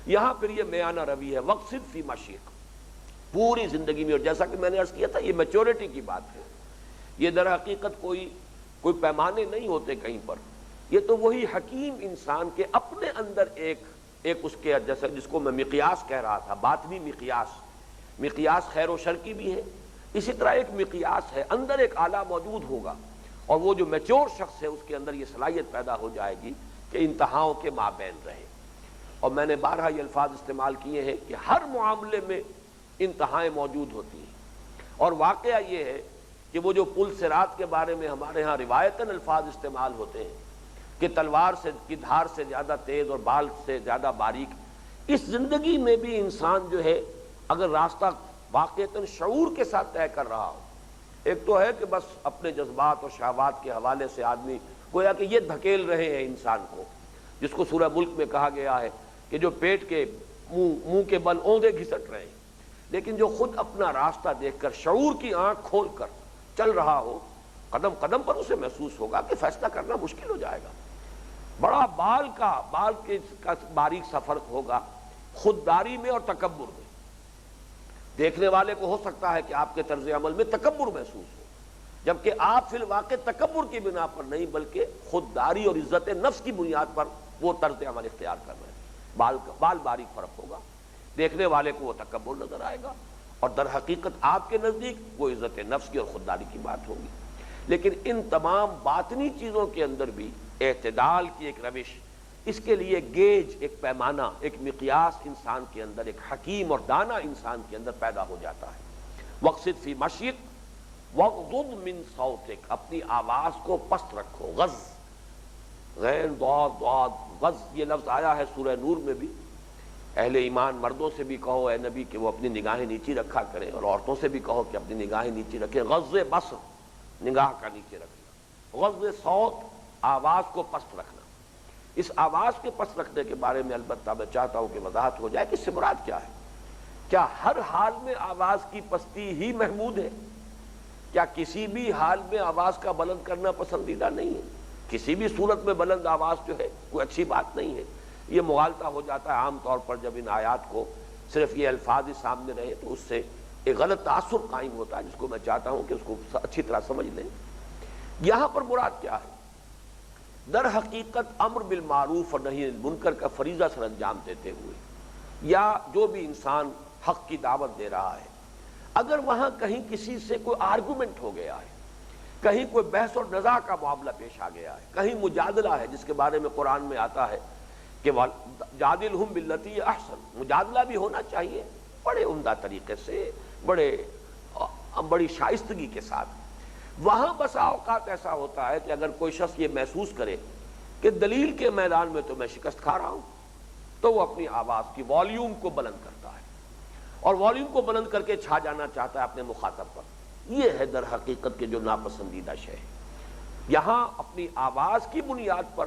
یہاں پھر یہ میانہ روی ہے، وقصد فی مشیق، پوری زندگی میں، اور جیسا کہ میں نے عرض کیا تھا یہ میچورٹی کی بات ہے، یہ در حقیقت کوئی پیمانے نہیں ہوتے کہیں پر، یہ تو وہی حکیم انسان کے اپنے اندر ایک اس کے جیسا جس کو میں مقیاس کہہ رہا تھا، باطنی مقیاس خیر و شر کی بھی ہے، اسی طرح ایک مقیاس ہے، اندر ایک آلہ موجود ہوگا، اور وہ جو میچور شخص ہے اس کے اندر یہ صلاحیت پیدا ہو جائے گی کہ انتہاؤں کے مابین رہے۔ اور میں نے بارہا یہ الفاظ استعمال کیے ہیں کہ ہر معاملے میں انتہائیں موجود ہوتی ہیں، اور واقعہ یہ ہے کہ وہ جو پل صراط کے بارے میں ہمارے ہاں روایتاً الفاظ استعمال ہوتے ہیں کہ تلوار کی دھار سے زیادہ تیز اور بال سے زیادہ باریک، اس زندگی میں بھی انسان جو ہے اگر راستہ واقعتاً شعور کے ساتھ طے کر رہا ہو ایک تو ہے کہ بس اپنے جذبات اور شہوات کے حوالے سے آدمی گویا کہ یہ دھکیل رہے ہیں انسان کو، جس کو سورہ ملک میں کہا گیا ہے کہ جو پیٹ کے منہ کے بل اوندے گھسٹ رہے ہیں، لیکن جو خود اپنا راستہ دیکھ کر شعور کی آنکھ کھول کر چل رہا ہو، قدم قدم پر اسے محسوس ہوگا کہ فیصلہ کرنا مشکل ہو جائے گا، بڑا بال کے باریک سا فرق ہوگا خودداری میں اور تکبر میں۔ دیکھنے والے کو ہو سکتا ہے کہ آپ کے طرز عمل میں تکبر محسوس ہو، جبکہ آپ فی الواقع تکبر کی بنا پر نہیں بلکہ خودداری اور عزت نفس کی بنیاد پر وہ طرز عمل اختیار کر رہے ہیں۔ بال باریک فرق ہوگا، دیکھنے والے کو وہ تکبر نظر آئے گا، اور در حقیقت آپ کے نزدیک وہ عزت نفس کی اور خودداری کی بات ہوگی۔ لیکن ان تمام باطنی چیزوں کے اندر بھی اعتدال کی ایک روش، اس کے لیے گیج، ایک پیمانہ، ایک مقیاس انسان کے اندر، ایک حکیم اور دانا انسان کے اندر پیدا ہو جاتا ہے۔ وقصد فی مشیک وغضض من صوتک، اپنی آواز کو پست رکھو، غض، غین ضاد ضاد غض، یہ لفظ آیا ہے سورہ نور میں بھی۔ اہل ایمان مردوں سے بھی کہو اے نبی کہ وہ اپنی نگاہیں نیچی رکھا کریں، اور عورتوں سے بھی کہو کہ اپنی نگاہیں نیچی رکھیں۔ غض بصر، نگاہ کا نیچے رکھنا، غض صوت، آواز کو پست رکھنا۔ اس آواز کے پست رکھنے کے بارے میں البتہ میں چاہتا ہوں کہ وضاحت ہو جائے کہ اس سے مراد کیا ہے۔ کیا ہر حال میں آواز کی پستی ہی محمود ہے؟ کیا کسی بھی حال میں آواز کا بلند کرنا پسندیدہ نہیں ہے؟ کسی بھی صورت میں بلند آواز جو ہے کوئی اچھی بات نہیں ہے؟ یہ مغالطہ ہو جاتا ہے عام طور پر، جب ان آیات کو صرف یہ الفاظ ہی سامنے رہے تو اس سے ایک غلط تاثر قائم ہوتا ہے، جس کو میں چاہتا ہوں کہ اس کو اچھی طرح سمجھ لیں۔ یہاں پر مراد کیا ہے؟ در حقیقت امر بالمعروف اور نہی عن المنکر کا فریضہ سر انجام دیتے ہوئے، یا جو بھی انسان حق کی دعوت دے رہا ہے، اگر وہاں کہیں کسی سے کوئی آرگومنٹ ہو گیا ہے، کہیں کوئی بحث اور نزاع کا معاملہ پیش آ گیا ہے، کہیں مجادلہ ہے جس کے بارے میں قرآن میں آتا ہے کہ جادلہم باللتی ہی احسن، مجادلہ بھی ہونا چاہیے بڑے عمدہ طریقے سے، بڑی شائستگی کے ساتھ۔ وہاں بسا اوقات ایسا ہوتا ہے کہ اگر کوئی شخص یہ محسوس کرے کہ دلیل کے میدان میں تو میں شکست کھا رہا ہوں، تو وہ اپنی آواز کی والیوم کو بلند کرتا ہے، اور والیوم کو بلند کر کے چھا جانا چاہتا ہے اپنے مخاطب پر۔ یہ ہے در حقیقت کے جو ناپسندیدہ شے ہے۔ یہاں اپنی آواز کی بنیاد پر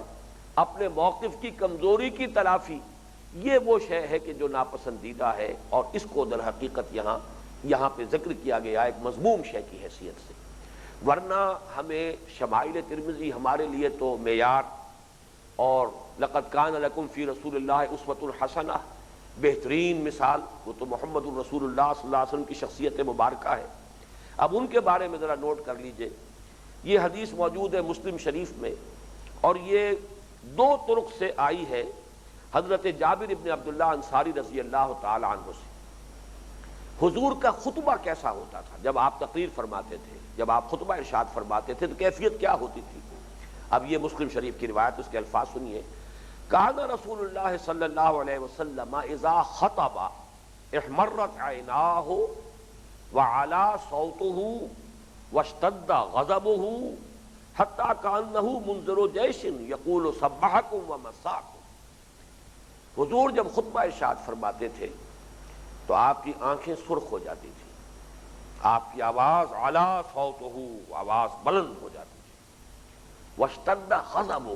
اپنے موقف کی کمزوری کی تلافی، یہ وہ شے ہے کہ جو ناپسندیدہ ہے، اور اس کو در حقیقت یہاں پہ ذکر کیا گیا ایک مذموم شے کی حیثیت سے۔ ورنہ ہمیں شمائل ترمذی ہمارے لیے تو معیار، اور لقد کان لکم فی رسول اللہ اسوۃ حسنہ، بہترین مثال وہ تو محمد الرسول اللہ صلی اللہ علیہ وسلم کی شخصیت مبارکہ ہے۔ اب ان کے بارے میں ذرا نوٹ کر لیجئے، یہ حدیث موجود ہے مسلم شریف میں، اور یہ دو طرق سے آئی ہے حضرت جابر ابن عبداللہ انصاری رضی اللہ تعالی عنہ سے۔ حضور کا خطبہ کیسا ہوتا تھا جب آپ تقریر فرماتے تھے، جب آپ خطبہ ارشاد فرماتے تھے تو کیفیت کیا ہوتی تھی؟ اب یہ مسلم شریف کی روایت، اس کے الفاظ سنیے۔ کان رسول اللہ صلی اللہ علیہ وسلم اذا خطب احمرت عیناہ وعلا صوتہ واشتد غضبہ حتی کانہ منذر جیش یقول سبحکم ومساکم۔ حضور جب خطبہ ارشاد فرماتے تھے تو آپ کی آنکھیں سرخ ہو جاتی تھی، آپ کی آواز علا صوتہ، آواز بلند ہو جاتی تھی، واشتد غضبہ،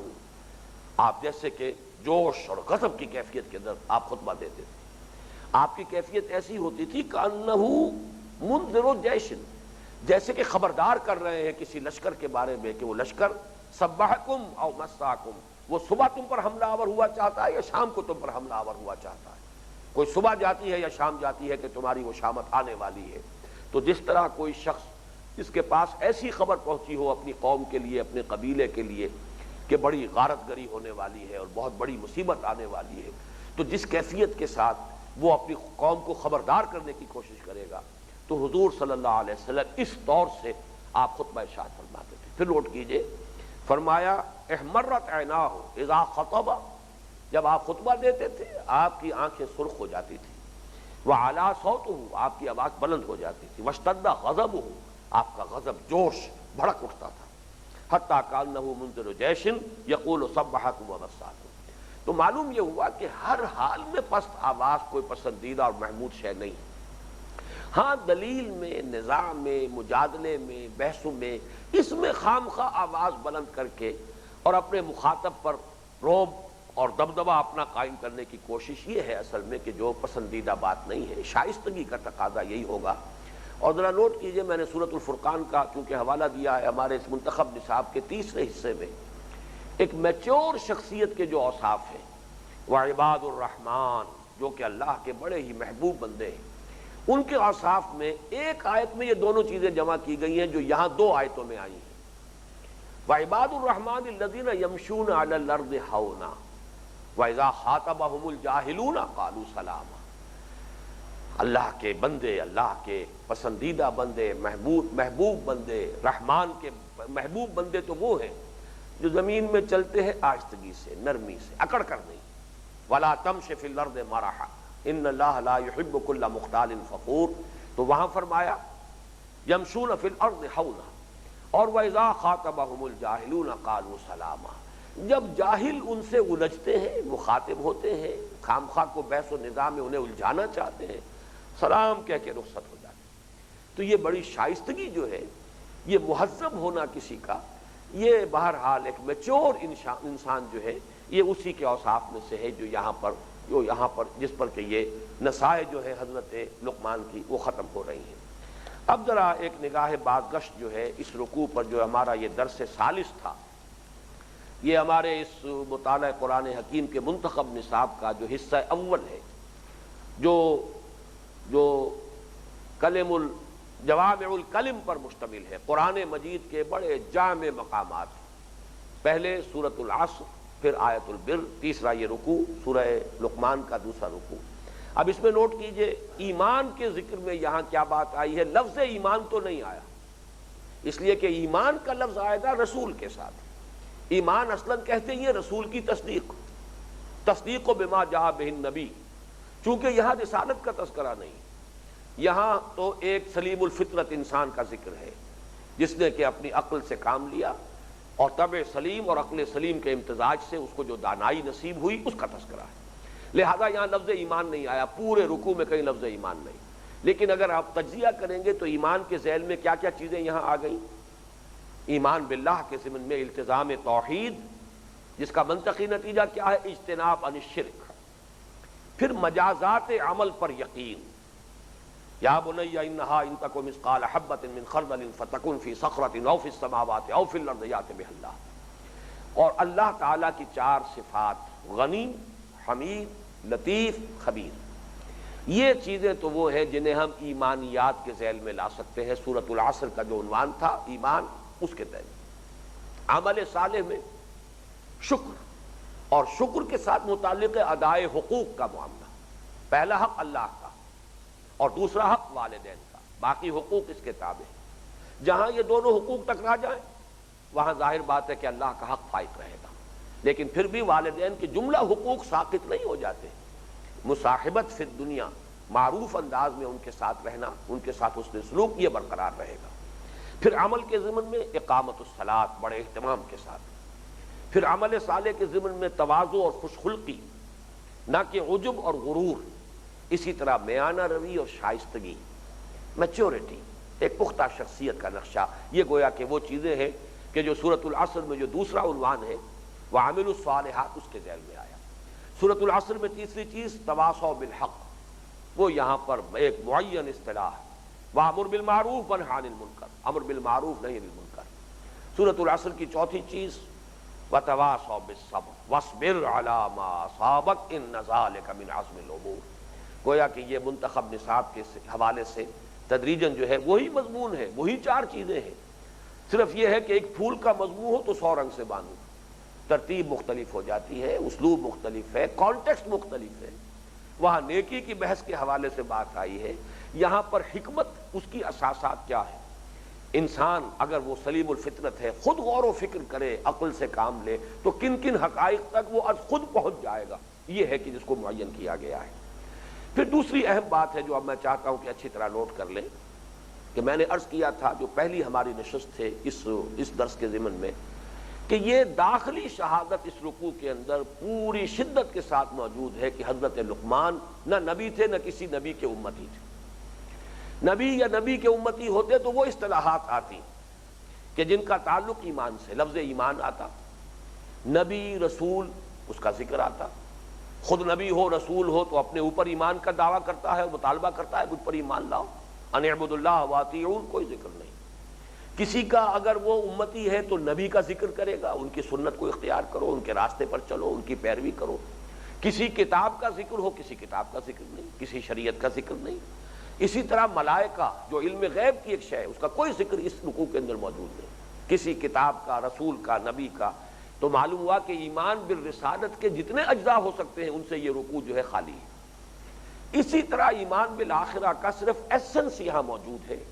آپ جیسے کہ جوش اور غضب کی کیفیت کے اندر آپ خطبہ دیتے تھے۔ آپ کی کیفیت ایسی ہوتی تھی کانہ منذر جیش، جیسے کہ خبردار کر رہے ہیں کسی لشکر کے بارے میں کہ وہ لشکر سبحکم او مساکم، وہ صبح تم پر حملہ آور ہوا چاہتا ہے یا شام کو تم پر حملہ آور ہوا چاہتا ہے، کوئی صبح جاتی ہے یا شام جاتی ہے کہ تمہاری وہ شامت آنے والی ہے۔ تو جس طرح کوئی شخص جس کے پاس ایسی خبر پہنچی ہو اپنی قوم کے لیے، اپنے قبیلے کے لیے کہ بڑی غارت گری ہونے والی ہے اور بہت بڑی مصیبت آنے والی ہے، تو جس کیفیت کے ساتھ وہ اپنی قوم کو خبردار کرنے کی کوشش کرے گا، تو حضور صلی اللہ علیہ وسلم اس طور سے آپ خطبہ ارشاد فرماتے تھے۔ پھر نوٹ کیجئے، فرمایا احمرت عیناہ اذا خطب، جب آپ خطبہ دیتے تھے آپ کی آنکھیں سرخ ہو جاتی تھی، وعلا صوتہ، آپ کی آواز بلند ہو جاتی تھی، واشتد غضبہ، آپ کا غضب جوش بھڑک اٹھتا تھا، حتی کانہ منذر جیش یقول سبحکم ومساکم۔ تو معلوم یہ ہوا کہ ہر حال میں پست آواز کوئی پسندیدہ اور محمود شے نہیں، ہاں دلیل میں، نزاع میں، مجادلے میں، بحث میں، اس میں خام خواہ آواز بلند کر کے اور اپنے مخاطب پر رعب اور دبدبہ اپنا قائم کرنے کی کوشش یہ ہے اصل میں کہ جو پسندیدہ بات نہیں ہے۔ شائستگی کا تقاضا یہی ہوگا۔ اور ذرا نوٹ کیجئے، میں نے سورۃ الفرقان کا چونکہ حوالہ دیا ہے، ہمارے اس منتخب نصاب کے تیسرے حصے میں ایک میچور شخصیت کے جو اوصاف ہیں، وعباد الرحمن، جو کہ اللہ کے بڑے ہی محبوب بندے ہیں، ان کے اوصاف میں ایک آیت میں یہ دونوں چیزیں جمع کی گئی ہیں جو یہاں دو آیتوں میں آئی ہیں۔ وعباد الرحمن الذین یمشون علی الارض ہونا واذا خاطبهم الجاہلون قالوا سلاما۔ اللہ کے بندے، اللہ کے پسندیدہ بندے، محبوب بندے، رحمان کے محبوب بندے تو وہ ہیں جو زمین میں چلتے ہیں آہستگی سے، نرمی سے، اکڑ کر نہیں۔ ولا تمش فی الارض مرحا ان اللہ لا يحب كل مختال فخور، تو وہاں فرمایا یمشون فی الارض ہونا، اور واذا خاطبهم الجاہلون قالوا سلاما، جب جاہل ان سے الجھتے ہیں، مخاطب ہوتے ہیں، خام خواہ کو بحث و نظام میں انہیں الجھانا چاہتے ہیں، سلام کہہ کے رخصت ہو جاتے ہیں۔ تو یہ بڑی شائستگی جو ہے، یہ مہذب ہونا کسی کا، یہ بہرحال ایک میچور انسان جو ہے، یہ اسی کے اوصاف میں سے ہے جو یہاں پر جس پر کہ یہ نصائح جو ہے حضرت لقمان کی وہ ختم ہو رہی ہیں۔ اب ذرا ایک نگاہ بازگشت جو ہے اس رکوع پر، جو ہمارا یہ درس ثالث تھا، یہ ہمارے اس مطالعہ قرآن حکیم کے منتخب نصاب کا جو حصہ اول ہے، جو جوامع الکلم پر مشتمل ہے، قرآن مجید کے بڑے جامع مقامات، پہلے سورۃ العصر، پھر آیت البر، تیسرا یہ رکوع سورہ لقمان کا دوسرا رکوع۔ اب اس میں نوٹ کیجئے، ایمان کے ذکر میں یہاں کیا بات آئی ہے؟ لفظ ایمان تو نہیں آیا، اس لیے کہ ایمان کا لفظ آئے گا رسول کے ساتھ۔ ایمان اصلاً کہتے ہیں رسول کی تصدیق بما جاء بہ النبی، چونکہ یہاں رسالت کا تذکرہ نہیں، یہاں تو ایک سلیم الفطرت انسان کا ذکر ہے جس نے کہ اپنی عقل سے کام لیا اور طبع سلیم اور عقل سلیم کے امتزاج سے اس کو جو دانائی نصیب ہوئی اس کا تذکرہ ہے۔ لہذا یہاں لفظ ایمان نہیں آیا، پورے رکوع میں کہیں لفظ ایمان نہیں۔ لیکن اگر آپ تجزیہ کریں گے تو ایمان کے ذیل میں کیا کیا چیزیں یہاں آ گئیں؟ ایمان باللہ کے ضمن میں التزام توحید، جس کا منطقی نتیجہ کیا ہے؟ اجتناب عن الشرک۔ پھر مجازات عمل پر یقین، یا بنی انہا ان تک مثقال حبۃ من خردل فتکن فی صخرۃ او فی السماوات او فی الارض یأت بہ اللہ۔ اور اللہ تعالیٰ کی چار صفات، غنی، حمید، لطیف، خبیر، یہ چیزیں تو وہ ہیں جنہیں ہم ایمانیات کے ذیل میں لا سکتے ہیں۔ سورۃ العصر کا جو عنوان تھا ایمان، اس کے تحت عمل صالح میں شکر، اور شکر کے ساتھ متعلق ادائے حقوق کا معاملہ، پہلا حق اللہ کا اور دوسرا حق والدین کا، باقی حقوق اس کے تابع۔ جہاں یہ دونوں حقوق ٹکرا جائیں وہاں ظاہر بات ہے کہ اللہ کا حق فائق رہے گا، لیکن پھر بھی والدین کے جملہ حقوق ساقط نہیں ہو جاتے۔ مصاحبت فی الدنیا، معروف انداز میں ان کے ساتھ رہنا، ان کے ساتھ حسن سلوک، یہ برقرار رہے گا۔ پھر عمل کے ضمن میں اقامت الصلاۃ بڑے اہتمام کے ساتھ، پھر عمل صالح کے ضمن میں تواضع اور خوش خلقی، نہ کہ عجب اور غرور، اسی طرح میانہ روی اور شائستگی، میچورٹی، ایک پختہ شخصیت کا نقشہ۔ یہ گویا کہ وہ چیزیں ہیں کہ جو سورۃ العصر میں جو دوسرا عنوان ہے وَعَمِلُوا الصَّالِحَاتِ، اس کے ذیل میں آیا۔ سورۃ العصر میں تیسری چیز تواصوا بالحق، وہ یہاں پر ایک معین اصطلاح، وَأَمُرْ بِالْمَعْرُوفِ وَانْهَ عَنِ الْمُنکر، امر بالمعروف نہی عن المنکر۔ سورۃ العصر کی چوتھی چیز وَتَوَاصَوْا بِالصَّبْرِ وَاصْبِرْ عَلَىٰ مَا أَصَابَكَ إِنَّ ذَٰلِكَ مِنْ عَزْمِ الْأُمُورِ۔ گویا کہ یہ منتخب نصاب کے حوالے سے تدریجاً جو ہے وہی مضمون ہے، وہی چار چیزیں ہیں، صرف یہ ہے کہ ایک پھول کا مضمون ہو تو 100 رنگ سے باندھو، ترتیب مختلف ہو جاتی ہے، اسلوب مختلف ہے، کانٹیکسٹ مختلف ہے۔ وہاں نیکی کی بحث کے حوالے سے بات آئی ہے، یہاں پر حکمت، اس کی اساسات کیا ہے۔ انسان اگر وہ سلیم الفطرت ہے، خود غور و فکر کرے، عقل سے کام لے، تو کن کن حقائق تک وہ از خود پہنچ جائے گا، یہ ہے کہ جس کو معین کیا گیا ہے۔ پھر دوسری اہم بات ہے جو اب میں چاہتا ہوں کہ اچھی طرح نوٹ کر لیں، کہ میں نے عرض کیا تھا جو پہلی ہماری نشست تھے اس درس کے ضمن میں، کہ یہ داخلی شہادت اس رکوع کے اندر پوری شدت کے ساتھ موجود ہے کہ حضرت لقمان نہ نبی تھے نہ کسی نبی کے امتی تھے۔ نبی یا نبی کے امتی ہوتے تو وہ اصطلاحات آتی کہ جن کا تعلق ایمان سے، لفظ ایمان آتا، نبی رسول اس کا ذکر آتا، خود نبی ہو رسول ہو تو اپنے اوپر ایمان کا دعویٰ کرتا ہے اور مطالبہ کرتا ہے مجھ پر ایمان لاؤ، ان اعبدوا اللہ واطیعون، کوئی ذکر نہیں۔ کسی کا اگر وہ امتی ہے تو نبی کا ذکر کرے گا، ان کی سنت کو اختیار کرو، ان کے راستے پر چلو، ان کی پیروی کرو۔ کسی کتاب کا ذکر ہو، کسی کتاب کا ذکر نہیں، کسی شریعت کا ذکر نہیں۔ اسی طرح ملائکہ جو علم غیب کی ایک شے ہے، اس کا کوئی ذکر اس رکوع کے اندر موجود نہیں، کسی کتاب کا، رسول کا، نبی کا۔ تو معلوم ہوا کہ ایمان بالرسالت کے جتنے اجزاء ہو سکتے ہیں ان سے یہ رکوع جو ہے خالی ہے۔ اسی طرح ایمان بالآخرہ کا صرف ایسنس یہاں موجود ہے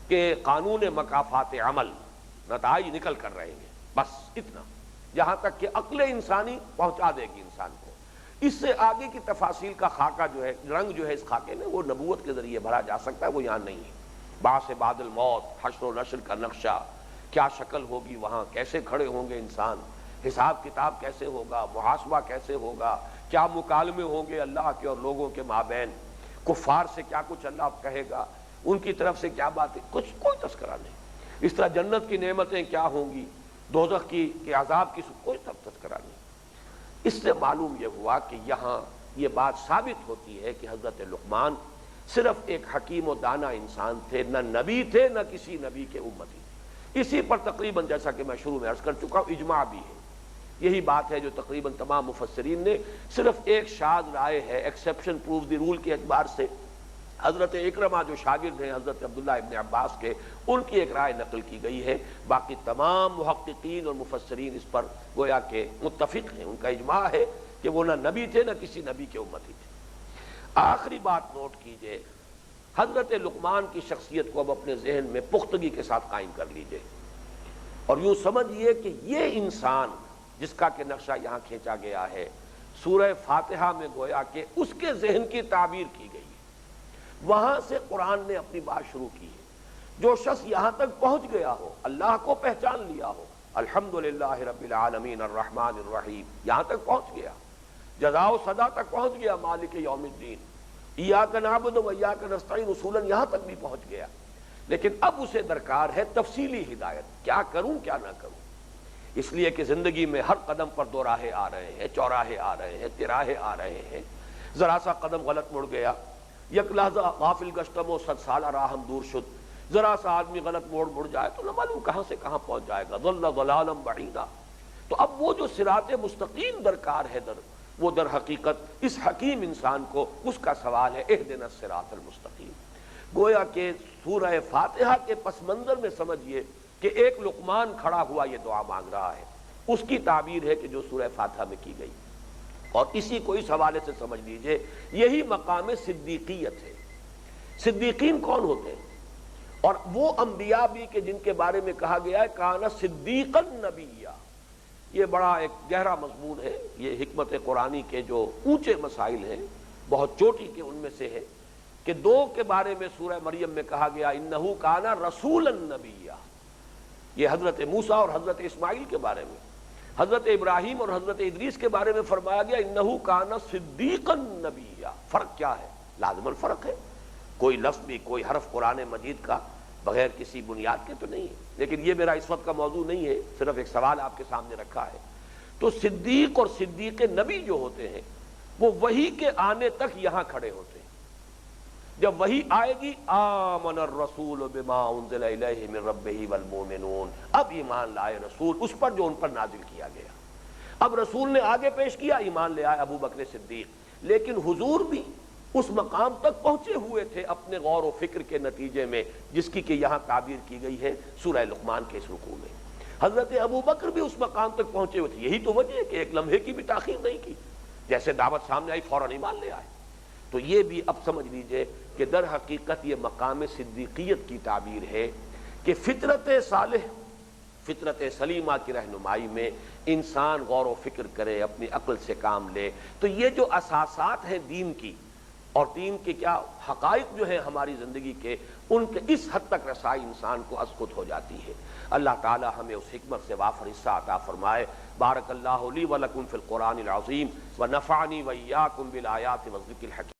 کہ قانون مکافات عمل، نتائج نکل کر رہے ہیں، بس اتنا، جہاں تک کہ عقل انسانی پہنچا دے گی انسان کو۔ اس سے آگے کی تفاصیل کا خاکہ جو ہے، رنگ جو ہے اس خاکے میں، وہ نبوت کے ذریعے بھرا جا سکتا ہے، وہ یہاں نہیں ہے۔ بعث بعد الموت، حشر و نشر کا نقشہ، کیا شکل ہوگی وہاں، کیسے کھڑے ہوں گے انسان، حساب کتاب کیسے ہوگا، محاسبہ کیسے ہوگا، کیا مکالمے ہوں گے اللہ کے اور لوگوں کے مابین، کفار سے کیا کچھ اللہ کہے گا، ان کی طرف سے کیا باتیں، کچھ کوئی تذکرہ نہیں۔ اس طرح جنت کی نعمتیں کیا ہوں گی، دوزخ کے عذاب کی کوئی تذکرہ نہیں۔ اس سے معلوم یہ ہوا کہ یہاں یہ بات ثابت ہوتی ہے کہ حضرت لقمان صرف ایک حکیم و دانا انسان تھے، نہ نبی تھے، نہ کسی نبی کے امتی تھے۔ اسی پر تقریباً، جیسا کہ میں شروع میں عرض کر چکا ہوں، اجماع بھی ہے۔ یہی بات ہے جو تقریباً تمام مفسرین نے، صرف ایک شاذ رائے ہے، ایکسیپشن پروف دی رول کے اعتبار سے، حضرت اکرمہ جو شاگرد ہیں حضرت عبداللہ ابن عباس کے، ان کی ایک رائے نقل کی گئی ہے۔ باقی تمام محققین اور مفسرین اس پر گویا کہ متفق ہیں، ان کا اجماع ہے کہ وہ نہ نبی تھے نہ کسی نبی کے امتی تھے۔ آخری بات نوٹ کیجئے، حضرت لقمان کی شخصیت کو اب اپنے ذہن میں پختگی کے ساتھ قائم کر لیجئے، اور یوں سمجھیے کہ یہ انسان جس کا کہ نقشہ یہاں کھینچا گیا ہے، سورہ فاتحہ میں گویا کہ اس کے ذہن کی تعبیر کی گئی ہے، وہاں سے قرآن نے اپنی بات شروع کی ہے۔ جو شخص یہاں تک پہنچ گیا ہو، اللہ کو پہچان لیا ہو، الحمدللہ رب العالمین الرحمن الرحیم، یہاں تک پہنچ گیا، جزا و سزا تک پہنچ گیا، مالک یوم الدین، ایاک نعبد و ایاک نستعین، اصولاً یہاں تک بھی پہنچ گیا۔ لیکن اب اسے درکار ہے تفصیلی ہدایت، کیا کروں کیا نہ کروں، اس لیے کہ زندگی میں ہر قدم پر دو راہیں آ رہے ہیں، چوراہے آ رہے ہیں، تراہے آ رہے ہیں، ذرا سا قدم غلط مڑ گیا، یک لحظہ غافل گشتم و 100 سالہ راہم دور شد، ذرا سا آدمی غلط مڑ جائے تو نہ معلوم کہاں سے کہاں پہنچ جائے گا، ضل ضلالا بعیدا۔ تو اب وہ جو صراط مستقیم درکار ہے، وہ در حقیقت اس حکیم انسان کو اس کا سوال ہے، اہدنا الصراط المستقیم۔ گویا کہ سورہ فاتحہ کے پس منظر میں سمجھیے کہ ایک لقمان کھڑا ہوا یہ دعا مانگ رہا ہے، اس کی تعبیر ہے کہ جو سورہ فاتحہ میں کی گئی، اور اسی کو اس حوالے سے سمجھ لیجئے، یہی مقام صدیقیت ہے۔ صدیقین کون ہوتے ہیں؟ اور وہ انبیاء بھی کہ جن کے بارے میں کہا گیا ہے کان صدیقا نبیّا، یہ بڑا ایک گہرا مضمون ہے، یہ حکمت قرآنی کے جو اونچے مسائل ہیں، بہت چوٹی کے ان میں سے ہے کہ دو کے بارے میں سورہ مریم میں کہا گیا انہ کان رسولا نبیّا، یہ حضرت موسیٰ اور حضرت اسماعیل کے بارے میں۔ حضرت ابراہیم اور حضرت ادریس کے بارے میں فرمایا گیا انہ کان صدیقا نبیّا۔ فرق کیا ہے؟ لازم الفرق ہے، کوئی لفظ بھی، کوئی حرف قرآن مجید کا بغیر کسی بنیاد کے تو نہیں ہے، لیکن یہ میرا اس وقت کا موضوع نہیں ہے، صرف ایک سوال آپ کے سامنے رکھا ہے۔ تو صدیق اور صدیق نبی جو ہوتے ہیں وہ وحی کے آنے تک یہاں کھڑے ہوتے ہیں، جب وحی آئے گی آمن الرسول بما انزل الیہ من ربہ والمؤمنون، اب ایمان لائے رسول اس پر جو ان پر نازل کیا گیا۔ اب رسول نے آگے پیش کیا، ایمان لے آئے ابو بکر صدیق، لیکن حضور بھی اس مقام تک پہنچے ہوئے تھے اپنے غور و فکر کے نتیجے میں، جس کی کہ یہاں تعبیر کی گئی ہے سورہ لقمان کے اس رکوع میں۔ حضرت ابو بکر بھی اس مقام تک پہنچے ہوئے تھے، یہی تو وجہ ہے کہ ایک لمحے کی بھی تاخیر نہیں کی، جیسے دعوت سامنے آئی فوراً ایمان لے آئے۔ تو یہ بھی اب سمجھ لیجئے کہ در حقیقت یہ مقام صدیقیت کی تعبیر ہے کہ فطرت صالح، فطرت سلیمہ کی رہنمائی میں انسان غور و فکر کرے، اپنی عقل سے کام لے۔ تو یہ جو اساسات ہیں دین کی، اور دین کے کیا حقائق جو ہیں ہماری زندگی کے، ان کے اس حد تک رسائی انسان کو از خود ہو جاتی ہے۔ اللہ تعالی ہمیں اس حکمت سے وافر حصہ عطا فرمائے۔ بارک اللہ لی ولکم فی القرآن العظیم ونفعنی وإیاکم بالآیات والذکر الحکیم۔